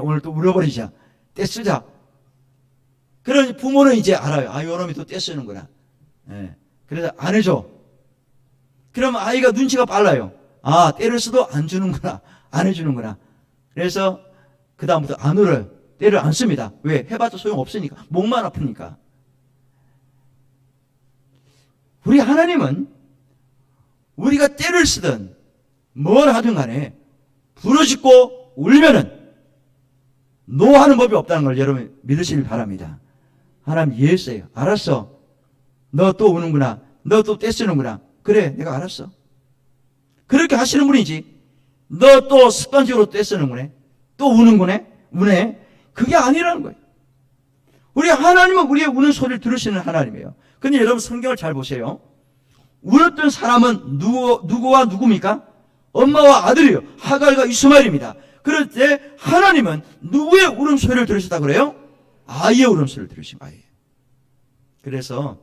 오늘 또 울어버리자, 때 쓰자. 그런 부모는 이제 알아요. 아, 요놈이 또 때 쓰는구나. 그래서 안 해줘. 그러면 아이가 눈치가 빨라요. 아, 때를 써도 안 주는구나, 안 해주는구나. 그래서 그 다음부터 안 울어요. 때를 안 씁니다. 왜? 해봐도 소용없으니까. 목만 아프니까. 우리 하나님은 우리가 때를 쓰든 뭘 하든 간에 부르짖고 울면은 노하는 법이 없다는 걸 여러분 믿으시길 바랍니다. 하나님 이해했어요. 알았어. 너 또 우는구나. 너 또 떼쓰는구나. 그래, 내가 알았어. 그렇게 하시는 분이지, 너 또 습관적으로 떼쓰는구네, 또 우는구네, 우네, 그게 아니라는 거예요. 우리 하나님은 우리의 우는 소리를 들으시는 하나님이에요. 근데 여러분 성경을 잘 보세요. 울었던 사람은 누구와 누구입니까? 엄마와 아들이에요. 하갈과 이스마엘입니다. 그럴 때 하나님은 누구의 울음소리를 들으셨다 그래요? 아이의 울음소리를 들으신 거예요. 그래서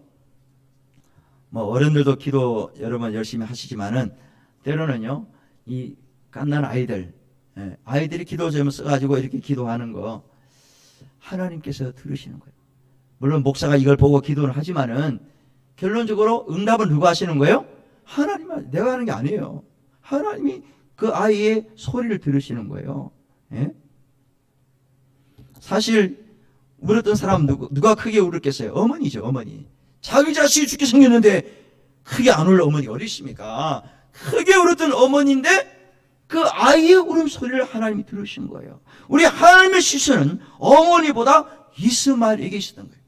뭐 어른들도 기도 여러분 열심히 하시지만은 때로는요, 이 갓난 아이들, 아이들이 기도 제목 써가지고 이렇게 기도하는 거 하나님께서 들으시는 거예요. 물론 목사가 이걸 보고 기도를 하지만은 결론적으로 응답은 누가 하시는 거예요? 하나님은, 내가 하는 게 아니에요. 하나님이 그 아이의 소리를 들으시는 거예요. 예? 사실 울었던 사람 누가 크게 울었겠어요? 어머니죠, 어머니. 자기 자식이 죽게 생겼는데 크게 안 울어 어머니 어디 있습니까? 크게 울었던 어머니인데 그 아이의 울음소리를 하나님이 들으신 거예요. 우리 하나님의 시선은 어머니보다 이스마엘에게 있었던 거예요.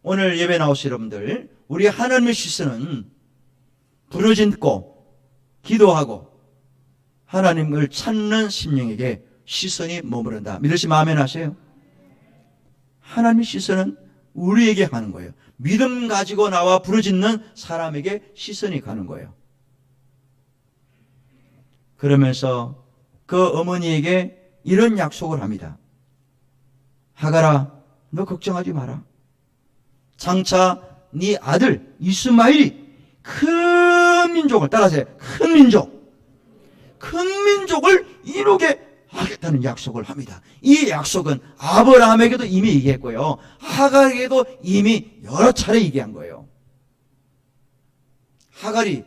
오늘 예배 나오신 여러분들, 우리 하나님의 시선은 부르짖고 기도하고 하나님을 찾는 심령에게 시선이 머무른다. 믿으시면 아멘 하세요. 하나님의 시선은 우리에게 가는 거예요. 믿음 가지고 나와 부르짖는 사람에게 시선이 가는 거예요. 그러면서 그 어머니에게 이런 약속을 합니다. 하갈아, 너 걱정하지 마라. 장차 네 아들 이스마엘이 큰 민족을, 따라하세요, 큰 민족을 이루게 하겠다는 약속을 합니다. 이 약속은 아브라함에게도 이미 얘기했고요, 하갈에게도 이미 여러 차례 얘기한 거예요. 하갈이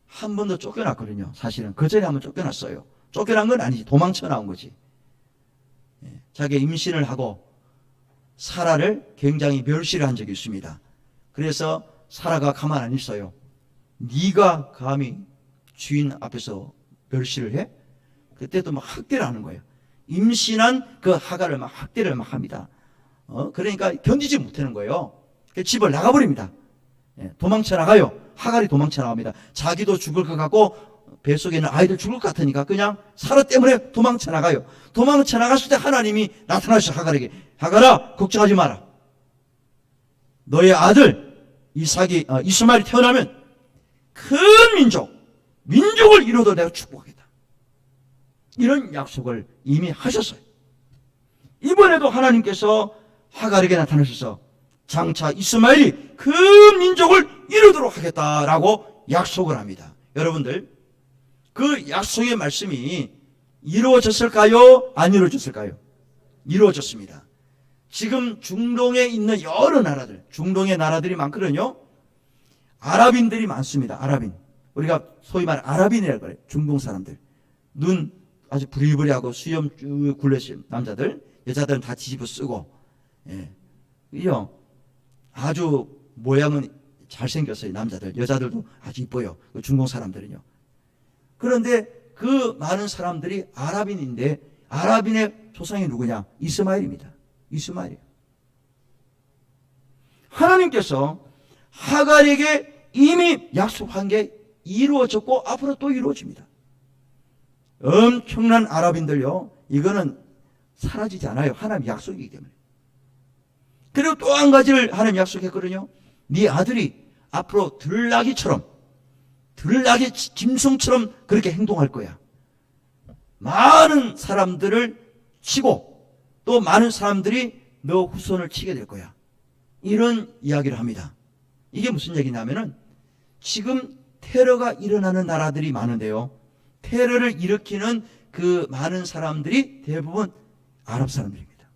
한 번 더 쫓겨났거든요. 사실은 그 전에 한번 쫓겨났어요. 쫓겨난 건 아니지, 도망쳐 나온 거지. 자기 임신을 하고 사라를 굉장히 멸시를 한 적이 있습니다. 그래서 사라가 가만 안 있어요. 네가 감히 주인 앞에서 멸시를 해? 그때 또 막 학대를 하는 거예요. 임신한 그 하갈을 막 학대를 막 합니다. 그러니까 견디지 못하는 거예요. 집을 나가버립니다. 도망쳐 나가요. 하갈이 도망쳐 나갑니다. 자기도 죽을 것 같고 뱃속에 있는 아이들 죽을 것 같으니까 그냥 사라 때문에 도망쳐 나가요. 도망쳐 나갔을 때 하나님이 나타나셔 하갈에게. 하갈아, 걱정하지 마라. 너의 아들 이스마엘이 태어나면 큰 민족을 이루어도 내가 축복하겠다. 이런 약속을 이미 하셨어요. 이번에도 하나님께서 하갈에게 나타나셔서 장차 이스마엘이 그 민족을 이루도록 하겠다라고 약속을 합니다. 여러분들, 그 약속의 말씀이 이루어졌을까요? 안 이루어졌을까요? 이루어졌습니다. 지금 중동에 있는 여러 나라들, 중동의 나라들이 많거든요. 아랍인들이 많습니다. 아랍인. 우리가 소위 말하는 아랍인이라고 그래요. 중동 사람들. 눈 아주 부리부리하고 수염 쭉 굴러신 남자들, 여자들은 다 뒤집어 쓰고, 예. 이요. 아주 모양은 잘생겼어요. 남자들. 여자들도 아주 이뻐요. 중동 사람들은요. 그런데 그 많은 사람들이 아랍인인데, 아랍인의 조상이 누구냐? 이스마엘입니다. 이스마엘. 하나님께서 하갈에게 이미 약속한 게 이루어졌고 앞으로 또 이루어집니다. 엄청난 아랍인들요, 이거는 사라지지 않아요. 하나님 약속이기 때문에. 그리고 또 한 가지를 하나님 약속했거든요. 네 아들이 앞으로 들나귀처럼, 들나귀 짐승처럼 그렇게 행동할 거야. 많은 사람들을 치고 또 많은 사람들이 너 후손을 치게 될 거야. 이런 이야기를 합니다. 이게 무슨 얘기냐면은 지금 테러가 일어나는 나라들이 많은데요, 테러를 일으키는 그 많은 사람들이 대부분 아랍 사람들입니다.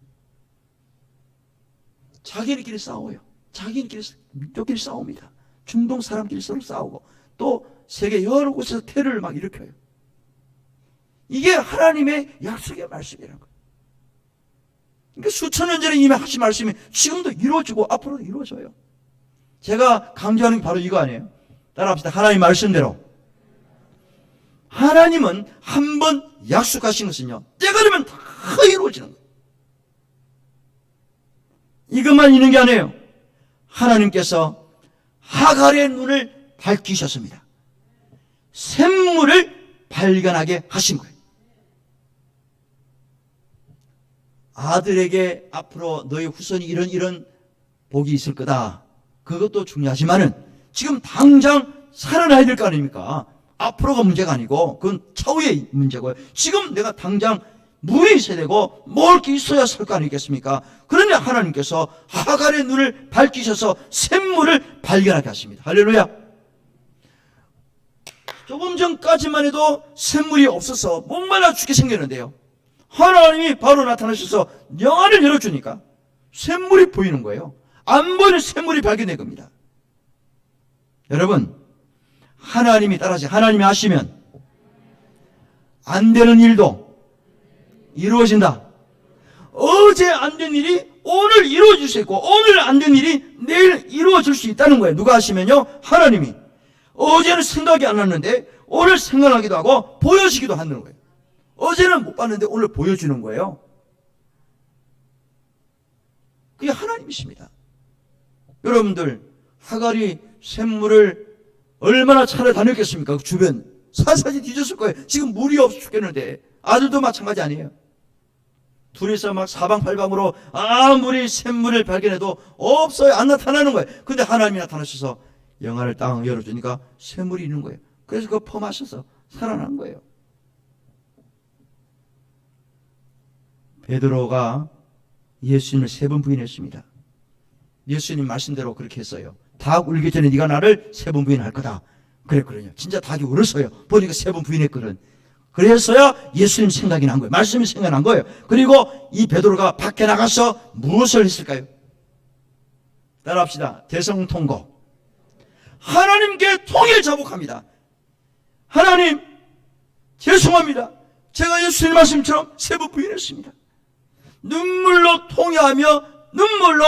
자기들끼리 싸워요. 자기들끼리, 민족끼리 싸웁니다. 중동 사람끼리 서로 싸우고 또 세계 여러 곳에서 테러를 막 일으켜요. 이게 하나님의 약속의 말씀이라는 거예요. 그러니까 수천 년 전에 이미 하신 말씀이 지금도 이루어지고 앞으로도 이루어져요. 제가 강조하는 게 바로 이거 아니에요. 따라합시다. 하나님 말씀대로. 하나님은 한 번 약속하신 것은요, 때가 되면 다 이루어지는 거예요. 이것만 있는 게 아니에요. 하나님께서 하갈의 눈을 밝히셨습니다. 샘물을 발견하게 하신 거예요. 아들에게 앞으로 너의 후손이 이런 복이 있을 거다. 그것도 중요하지만은 지금 당장 살아나야 될 거 아닙니까? 앞으로가 문제가 아니고 그건 차후의 문제고요. 지금 내가 당장 물이 있어야 되고 먹을 게 있어야 살 거 아니겠습니까? 그런데 하나님께서 하갈의 눈을 밝히셔서 샘물을 발견하게 하십니다. 할렐루야. 조금 전까지만 해도 샘물이 없어서 목말라 죽게 생겼는데요, 하나님이 바로 나타나셔서 영안을 열어주니까 샘물이 보이는 거예요. 안 보이는 샘물이 발견된 겁니다. 여러분, 하나님이 따라서 하나님이 하시면 안 되는 일도 이루어진다. 어제 안 된 일이 오늘 이루어질 수 있고 오늘 안 된 일이 내일 이루어질 수 있다는 거예요. 누가 하시면요? 하나님이. 어제는 생각이 안 났는데 오늘 생각나기도 하고 보여지기도 하는 거예요. 어제는 못 봤는데 오늘 보여주는 거예요. 그게 하나님이십니다. 여러분들, 하갈이 샘물을 얼마나 찾아다녔겠습니까? 그 주변 사사지 뒤졌을 거예요. 지금 물이 없어 죽겠는데. 아들도 마찬가지 아니에요. 둘이서 막 사방팔방으로 아무리 샘물을 발견해도 없어요. 안 나타나는 거예요. 근데 하나님이 나타나셔서 영안을 딱 열어주니까 샘물이 있는 거예요. 그래서 그거 퍼마셔서 살아난 거예요. 베드로가 예수님을 3번 부인했습니다. 예수님 말씀대로 그렇게 했어요. 닭 울기 전에 네가 나를 3번 부인할 거다 그랬거든요. 진짜 닭이 울었어요. 보니까 3번 부인했거든. 그래서야 예수님 생각이 난 거예요. 말씀이 생각난 거예요. 그리고 이 베드로가 밖에 나가서 무엇을 했을까요? 따라합시다. 대성통고. 하나님께 통일 자복합니다. 하나님, 죄송합니다. 제가 예수님 말씀처럼 3번 부인했습니다. 눈물로 통회하며 눈물로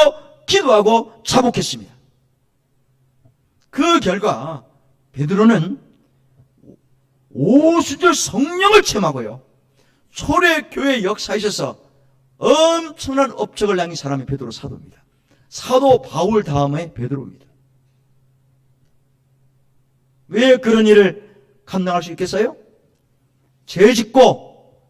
기도하고 자복했습니다. 그 결과 베드로는 오순절 성령을 체험하고요, 초대교회 역사에 있어서 엄청난 업적을 남긴 사람이 베드로 사도입니다. 사도 바울 다음에 베드로입니다. 왜 그런 일을 감당할 수 있겠어요? 죄 짓고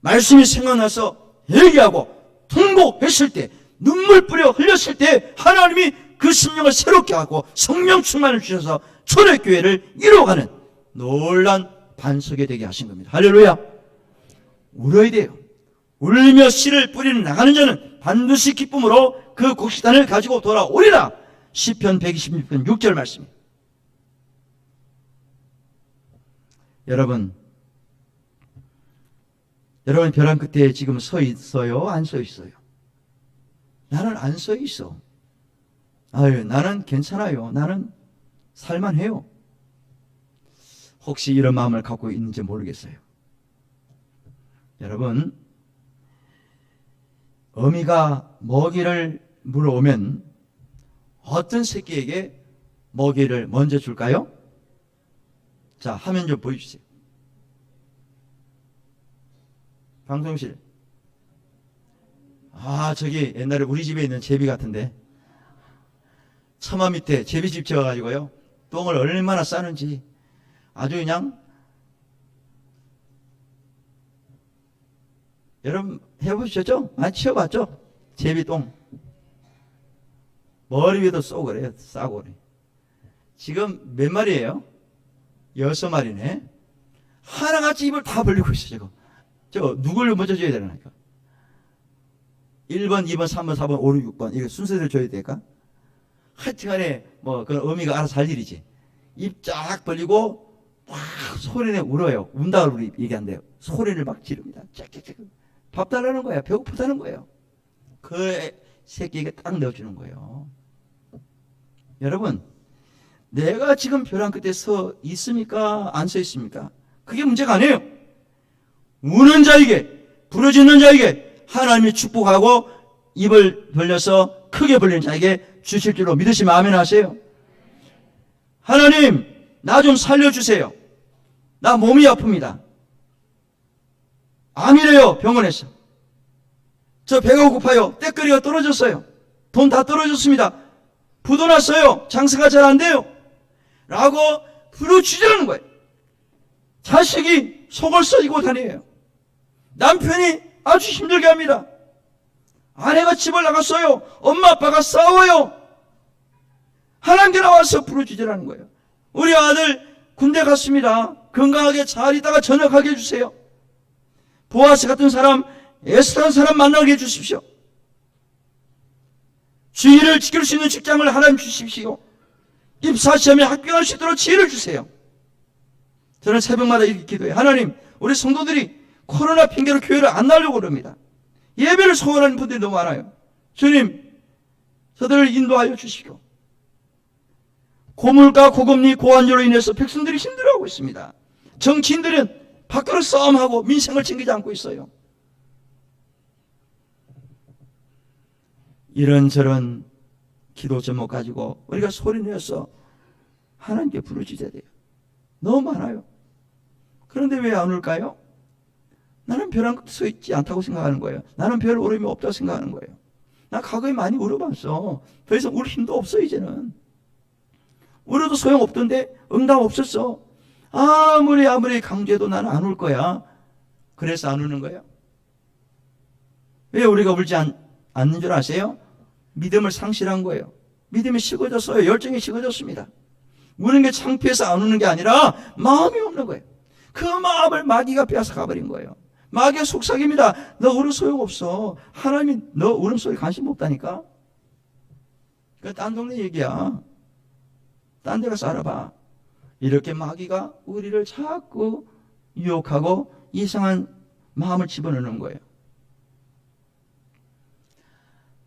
말씀이 생각나서 얘기하고 통곡했을 때, 눈물 뿌려 흘렸을 때 하나님이 그 심령을 새롭게 하고 성령 충만을 주셔서 초대교회를 이루어가는 놀란 반석이 되게 하신 겁니다. 할렐루야. 울어야 돼요. 울며 씨를 뿌리는 나가는 자는 반드시 기쁨으로 그 그 곡식단을 가지고 돌아오리라. 시편 126편 6절 말씀. 여러분 벼랑 끝에 지금 서 있어요? 안 서 있어요? 나는 안 서 있어. 아유, 나는 괜찮아요. 나는 살만해요. 혹시 이런 마음을 갖고 있는지 모르겠어요. 여러분, 어미가 먹이를 물어오면 어떤 새끼에게 먹이를 먼저 줄까요? 자, 화면 좀 보여주세요. 방송실. 아, 저기 옛날에 우리 집에 있는 제비 같은데, 처마 밑에 제비집 지어가지고요, 똥을 얼마나 싸는지 아주 그냥, 여러분 해보셨죠? 많이 치워봤죠? 제비똥 머리 위에도 쏘고 그래요. 싸고 그래. 지금 몇 마리예요? 6마리네. 하나같이 입을 다 벌리고 있어. 저거 누굴 먼저 줘야 되나니까. 1번, 2번, 3번, 4번, 5, 6, 6번 이거 순서대로 줘야 될까? 하여튼간에 뭐 그런 어미가 알아서 할 일이지. 입 쫙 벌리고 막 소리내 울어요. 운다고 우리 얘기한대요. 소리를 막 지릅니다. 쫙쫙쫙. 밥 달라는 거야. 배고프다는 거예요. 그 새끼에게 딱 넣어주는 거예요. 여러분, 내가 지금 벼랑 끝에 서 있습니까? 안 서 있습니까? 그게 문제가 아니에요. 우는 자에게, 부르짖는 자에게 하나님이 축복하고 입을 벌려서 크게 벌리는 자에게 주실 줄로 믿으시면 아멘 하세요. 하나님, 나 좀 살려주세요. 나 몸이 아픕니다. 암이래요, 병원에서. 저 배가 고파요. 때거리가 떨어졌어요. 돈 다 떨어졌습니다. 부도 났어요. 장사가 잘 안 돼요. 라고 부르짖으라는 거예요. 자식이 속을 썩이고 다녀요. 남편이 아주 힘들게 합니다. 아내가 집을 나갔어요. 엄마 아빠가 싸워요. 하나님께 나와서 부르짖으라는 거예요. 우리 아들 군대 갔습니다. 건강하게 잘 있다가 전역하게 해주세요. 보아스 같은 사람, 에스더한 사람 만나게 해주십시오. 주의를 지킬 수 있는 직장을 하나님 주십시오. 입사시험에 합격할 수 있도록 지혜를 주세요. 저는 새벽마다 이렇게 기도해요. 하나님, 우리 성도들이 코로나 핑계로 교회를 안 나오려고 그럽니다. 예배를 소원하는 분들이 너무 많아요. 주님, 저들을 인도하여 주시고, 고물가, 고금리, 고환율로 인해서 백성들이 힘들어하고 있습니다. 정치인들은 밖으로 싸움하고 민생을 챙기지 않고 있어요. 이런저런 기도 제목 가지고 우리가 소리내서 하나님께 부르짖어야 돼요. 너무 많아요. 그런데 왜 안 올까요? 나는 벼랑 끝에 서 있지 않다고 생각하는 거예요. 나는 별 울음이 없다고 생각하는 거예요. 나 과거에 많이 울어봤어. 더 이상 울 힘도 없어. 이제는 울어도 소용없던데 응답 없었어. 아무리 강조해도 나는 안 울 거야. 그래서 안 우는 거예요. 왜 우리가 울지 않는 줄 아세요? 믿음을 상실한 거예요. 믿음이 식어졌어요. 열정이 식어졌습니다. 우는 게 창피해서 안 우는 게 아니라 마음이 없는 거예요. 그 마음을 마귀가 빼앗아 가버린 거예요. 마귀의 속삭입니다. 너 울음 소용없어. 하나님이 너 울음소리 관심 없다니까. 그 딴 동네 얘기야. 딴 데 가서 알아봐. 이렇게 마귀가 우리를 자꾸 유혹하고 이상한 마음을 집어넣는 거예요.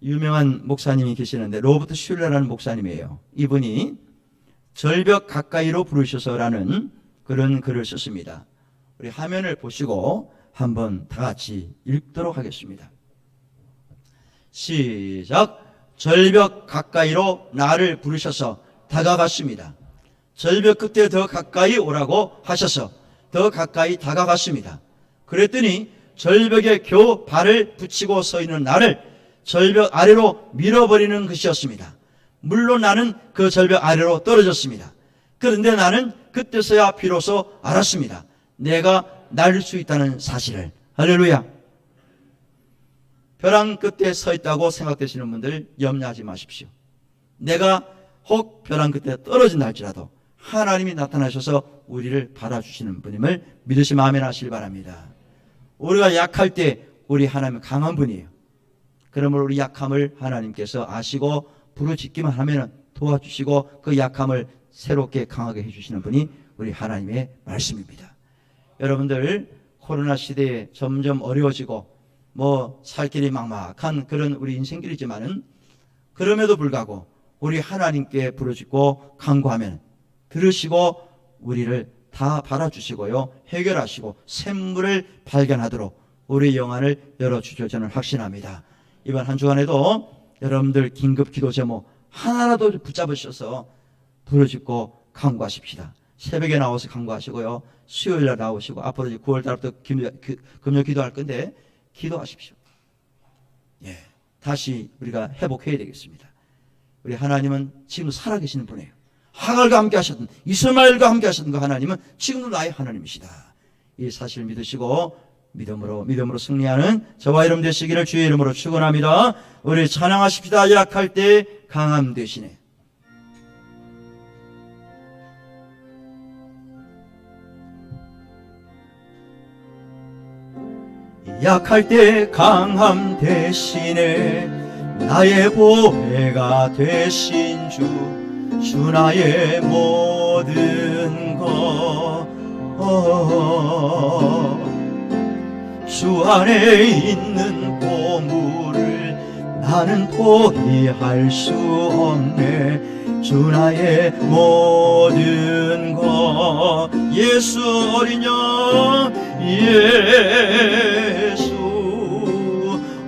유명한 목사님이 계시는데 로버트 슐러라는 목사님이에요. 이분이 절벽 가까이로 부르셔서라는 그런 글을 썼습니다. 우리 화면을 보시고 한번 다 같이 읽도록 하겠습니다. 시작. 절벽 가까이로 나를 부르셔서 다가갔습니다. 절벽 끝에 더 가까이 오라고 하셔서 더 가까이 다가갔습니다. 그랬더니 절벽에 겨우 발을 붙이고 서 있는 나를 절벽 아래로 밀어버리는 것이었습니다. 물론 나는 그 절벽 아래로 떨어졌습니다. 그런데 나는 그때서야 비로소 알았습니다. 내가 날 수 있다는 사실을. 할렐루야. 벼랑 끝에 서 있다고 생각되시는 분들 염려하지 마십시오. 내가 혹 벼랑 끝에 떨어진다 할지라도 하나님이 나타나셔서 우리를 받아주시는 분임을 믿으시면 아멘 하시길 바랍니다. 우리가 약할 때 우리 하나님은 강한 분이에요. 그러므로 우리 약함을 하나님께서 아시고 부르짖기만 하면 도와주시고 그 약함을 새롭게 강하게 해주시는 분이 우리 하나님의 말씀입니다. 여러분들 코로나 시대에 점점 어려워지고 살 길이 막막한 그런 우리 인생길이지만은 그럼에도 불구하고 우리 하나님께 부르짖고 간구하면 들으시고 우리를 다 받아주시고요, 해결하시고 샘물을 발견하도록 우리 영안을 열어주실 저는 확신합니다. 이번 한 주간에도 여러분들 긴급 기도 제목 하나라도 붙잡으셔서 부르짖고 간구하십시다. 새벽에 나와서 간구하시고요, 수요일날 나오시고 앞으로 이제 9월달부터 금요 기도할 건데 기도하십시오. 예, 다시 우리가 회복해야 되겠습니다. 우리 하나님은 지금 살아계시는 분이에요. 하갈과 함께 하셨던, 이스마엘과 함께 하셨던 그 하나님은 지금도 나의 하나님이시다. 이 사실을 믿으시고 믿음으로 승리하는 저와 여러분 되시기를 주의 이름으로 축원합니다. 우리 찬양하십시다. 약할 때 강함 되시네. 약할 때 강함 대신에 나의 보배가 되신 주 나의 모든 것. 주 안에 있는 보물을 나는 포기할 수 없네. 주 나의 모든 것. 예수 어린 양, 예수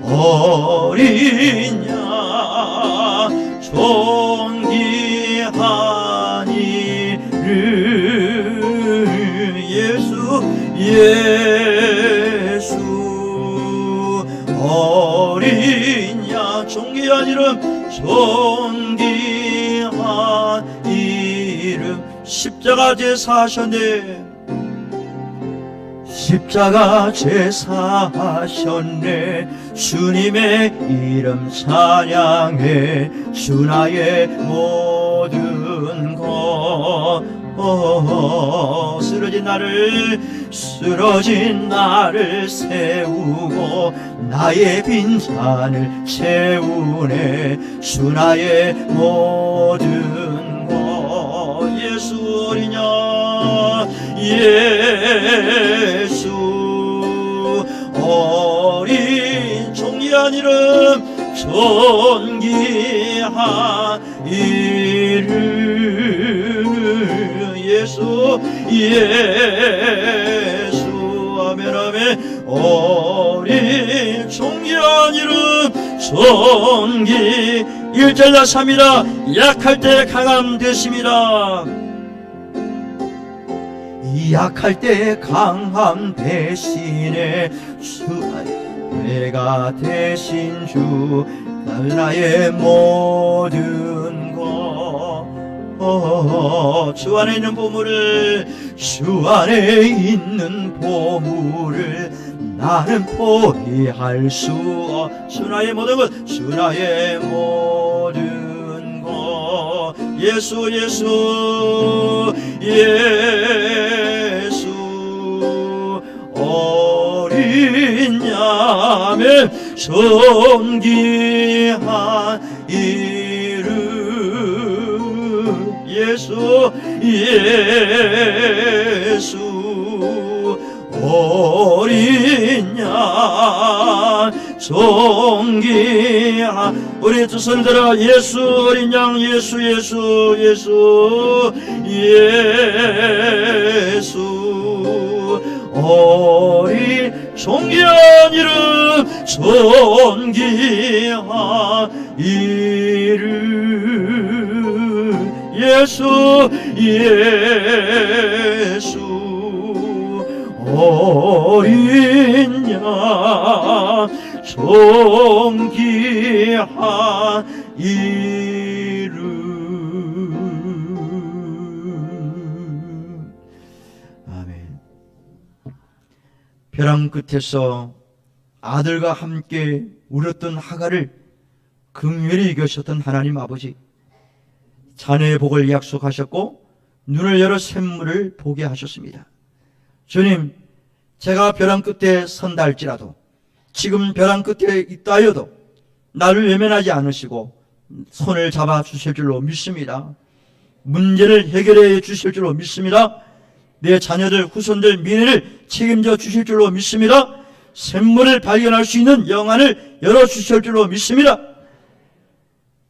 어린 양, 존귀한 이름. 예수 어린 양, 존귀한 이름, 존귀한 이름. 십자가 제사하셨네. 십자가 제사하셨네. 주님의 이름 찬양해. 주 나의 모든 것. 쓰러진 나를 세우고 나의 빈잔을 채우네. 주 나의 모든 것. 예수 어린 양, 예수 어린 존귀한 이름, 존귀한 이름. 예수 아멘 아멘. 어린 존귀한 이름, 존귀. 1절 다 3이라 약할 때 강함 되십니다. 약할 때 강함 대신에 주 내가 대신 주 나의 모든 것. 주 안에 있는 보물을, 주 안에 있는 보물을 나는 포기할 수 없. 주 나의 모든 것, 주 나의 모든 것. 예수 어린 양의 존귀한 이름. 예수 어린 양, 존귀한. 우리 두 손 들어 예수 어린 양, 예수 어린 존귀한 이름, 존귀한 이름. 예수 어린 양, 존귀한 이름. 아멘. 벼랑 끝에서 아들과 함께 울었던 하갈을 긍휼히 여기셨던 하나님 아버지, 자녀의 복을 약속하셨고 눈을 열어 샘물을 보게 하셨습니다. 주님, 제가 벼랑 끝에 선다 할지라도, 지금 벼랑 끝에 있다 하여도 나를 외면하지 않으시고 손을 잡아 주실 줄로 믿습니다. 문제를 해결해 주실 줄로 믿습니다. 내 자녀들, 후손들, 미래를 책임져 주실 줄로 믿습니다. 샘물을 발견할 수 있는 영안을 열어주실 줄로 믿습니다.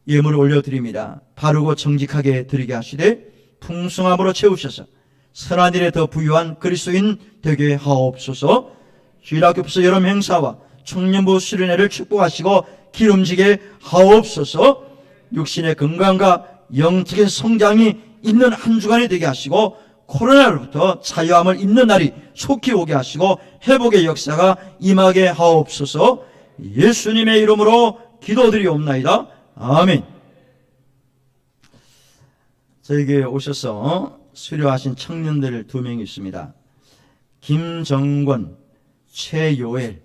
예물을 올려드립니다. 바르고 정직하게 드리게 하시되 풍성함으로 채우셔서 선한 일에 더 부유한 그리스도인 되게 하옵소서. 주일학교에서 여름 행사와 청년부 수련회를 축복하시고 기름지게 하옵소서. 육신의 건강과 영적인 성장이 있는 한 주간이 되게 하시고 코로나로부터 자유함을 입는 날이 속히 오게 하시고 회복의 역사가 임하게 하옵소서. 예수님의 이름으로 기도드리옵나이다. 아멘. 저에게 오셔서 수료하신 청년들 2명이 있습니다. 김정권, 최요엘,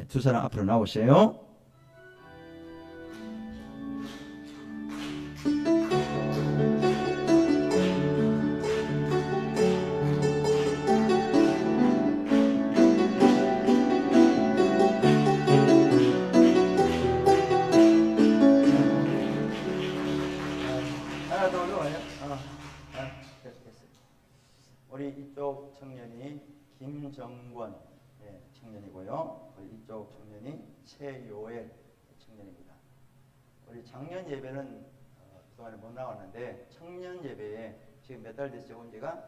두 사람 앞으로 나오세요. 하나 더 올라와요. 됐어요. 우리 이쪽 청년이 김정권 청년이고요. 우리 이쪽 청년이 최요엘 청년입니다. 우리 작년 예배는 그동안에 못 나왔는데 청년 예배에 지금 몇 달 됐죠? 온 지가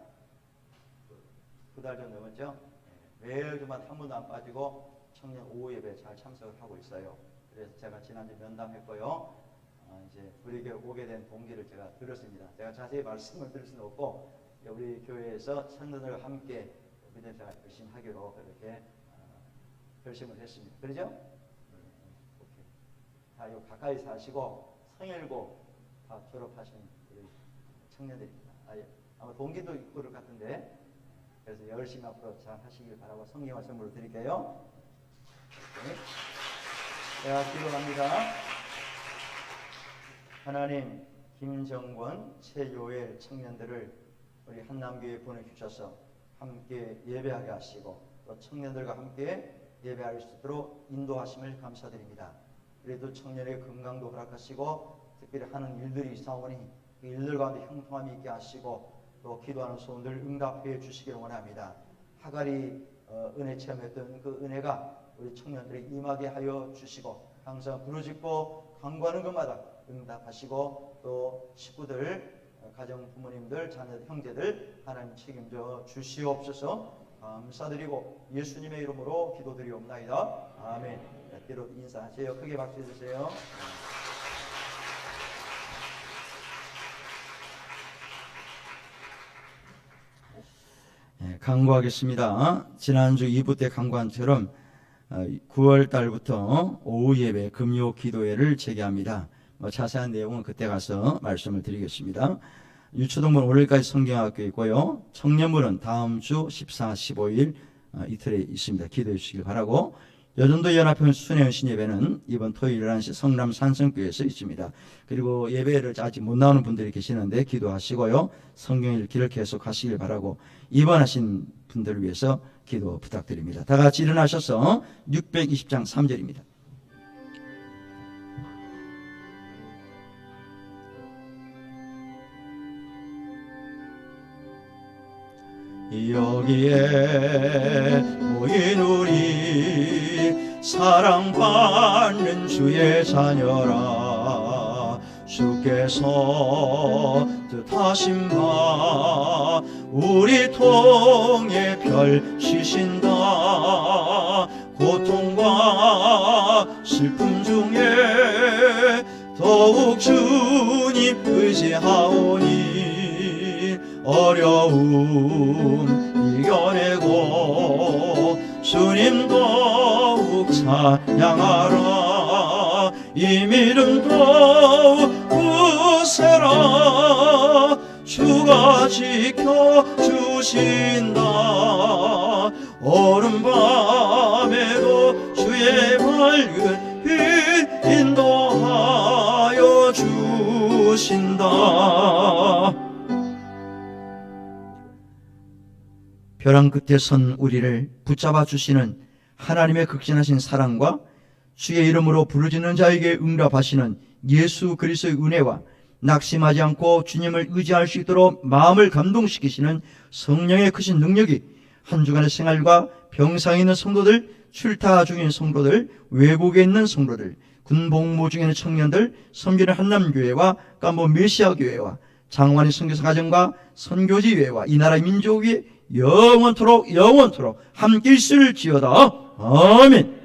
9달 좀 넘었죠? 매일 주마다 한 번도 안 빠지고 청년 오후 예배에 잘 참석을 하고 있어요. 그래서 제가 지난주 면담했고요. 이제 우리 교회 오게 된 동기를 제가 들었습니다. 제가 자세히 말씀을 드릴 수는 없고 우리 교회에서 청년들과 함께 믿음 생활 열심히 하기로 그렇게 결심을 했습니다. 그러죠? 오케이. 다 요 가까이 사시고 성일고 다 졸업하신 우리 청년들입니다. 아마 동기도 있고 그럴 것 같은데 그래서 열심히 앞으로 잘 하시길 바라고 성경을 선물로 드릴게요. 네. 제가 기도합니다. 하나님, 김정권, 최요엘 청년들을 우리 한남교회에 보내주셔서 함께 예배하게 하시고 또 청년들과 함께 예배할 수 있도록 인도하심을 감사드립니다. 그래도 청년의 건강도 허락하시고 특별히 하는 일들이 있사오니 그 일들 가운데 형통함이 있게 하시고 또 기도하는 소원들 응답해 주시기를 원합니다. 하갈이 은혜 체험했던 그 은혜가 우리 청년들이 임하게 하여 주시고 항상 부르짖고 간구하는 것마다 응답하시고 또 식구들, 가정 부모님들, 자녀들, 형제들 하나님 책임져 주시옵소서. 감사드리고 예수님의 이름으로 기도드리옵나이다. 아멘. 뒤로 인사하세요. 크게 박수 주세요. 강구하겠습니다. 지난주 2부 때 강구한처럼 9월 달부터 오후 예배, 금요 기도회를 재개합니다. 자세한 내용은 그때 가서 말씀을 드리겠습니다. 유초동문 월요일까지 성경학교 있고요. 청년부는 다음 주 14, 15일 이틀에 있습니다. 기도해 주시길 바라고. 여전도 연합회 순회연신 예배는 이번 토요일 11시 성남 산성교회에서 있습니다. 그리고 예배를 아직 못 나오는 분들이 계시는데 기도하시고요. 성경 읽기를 계속 하시길 바라고 입원하신 분들을 위해서 기도 부탁드립니다. 다 같이 일어나셔서 620장 3절입니다. 여기에 모인 우리 사랑받는 주의 자녀라. 주께서 뜻하신 바 우리 통에 펼치신다. 고통과 슬픔 중에 더욱 주님 의지하오니 어려움 이겨내고 주님 더욱 찬양하라. 이 믿음 더욱 굳세라. 주가 지켜주신다. 어른 밤에도 주의 밝은 빛 인도하여 주신다. 벼랑 끝에 선 우리를 붙잡아 주시는 하나님의 극진하신 사랑과 주의 이름으로 부르짖는 자에게 응답하시는 예수 그리스도의 은혜와 낙심하지 않고 주님을 의지할 수 있도록 마음을 감동시키시는 성령의 크신 능력이 한 주간의 생활과 병상에 있는 성도들, 출타 중인 성도들, 외국에 있는 성도들, 군복무 중에 있는 청년들, 섬기는 한남교회와 깜보 메시아교회와 장관의 선교사 가정과 선교지회와 이 나라 민족 위에 영원토록 함께 있을지어다. 아멘.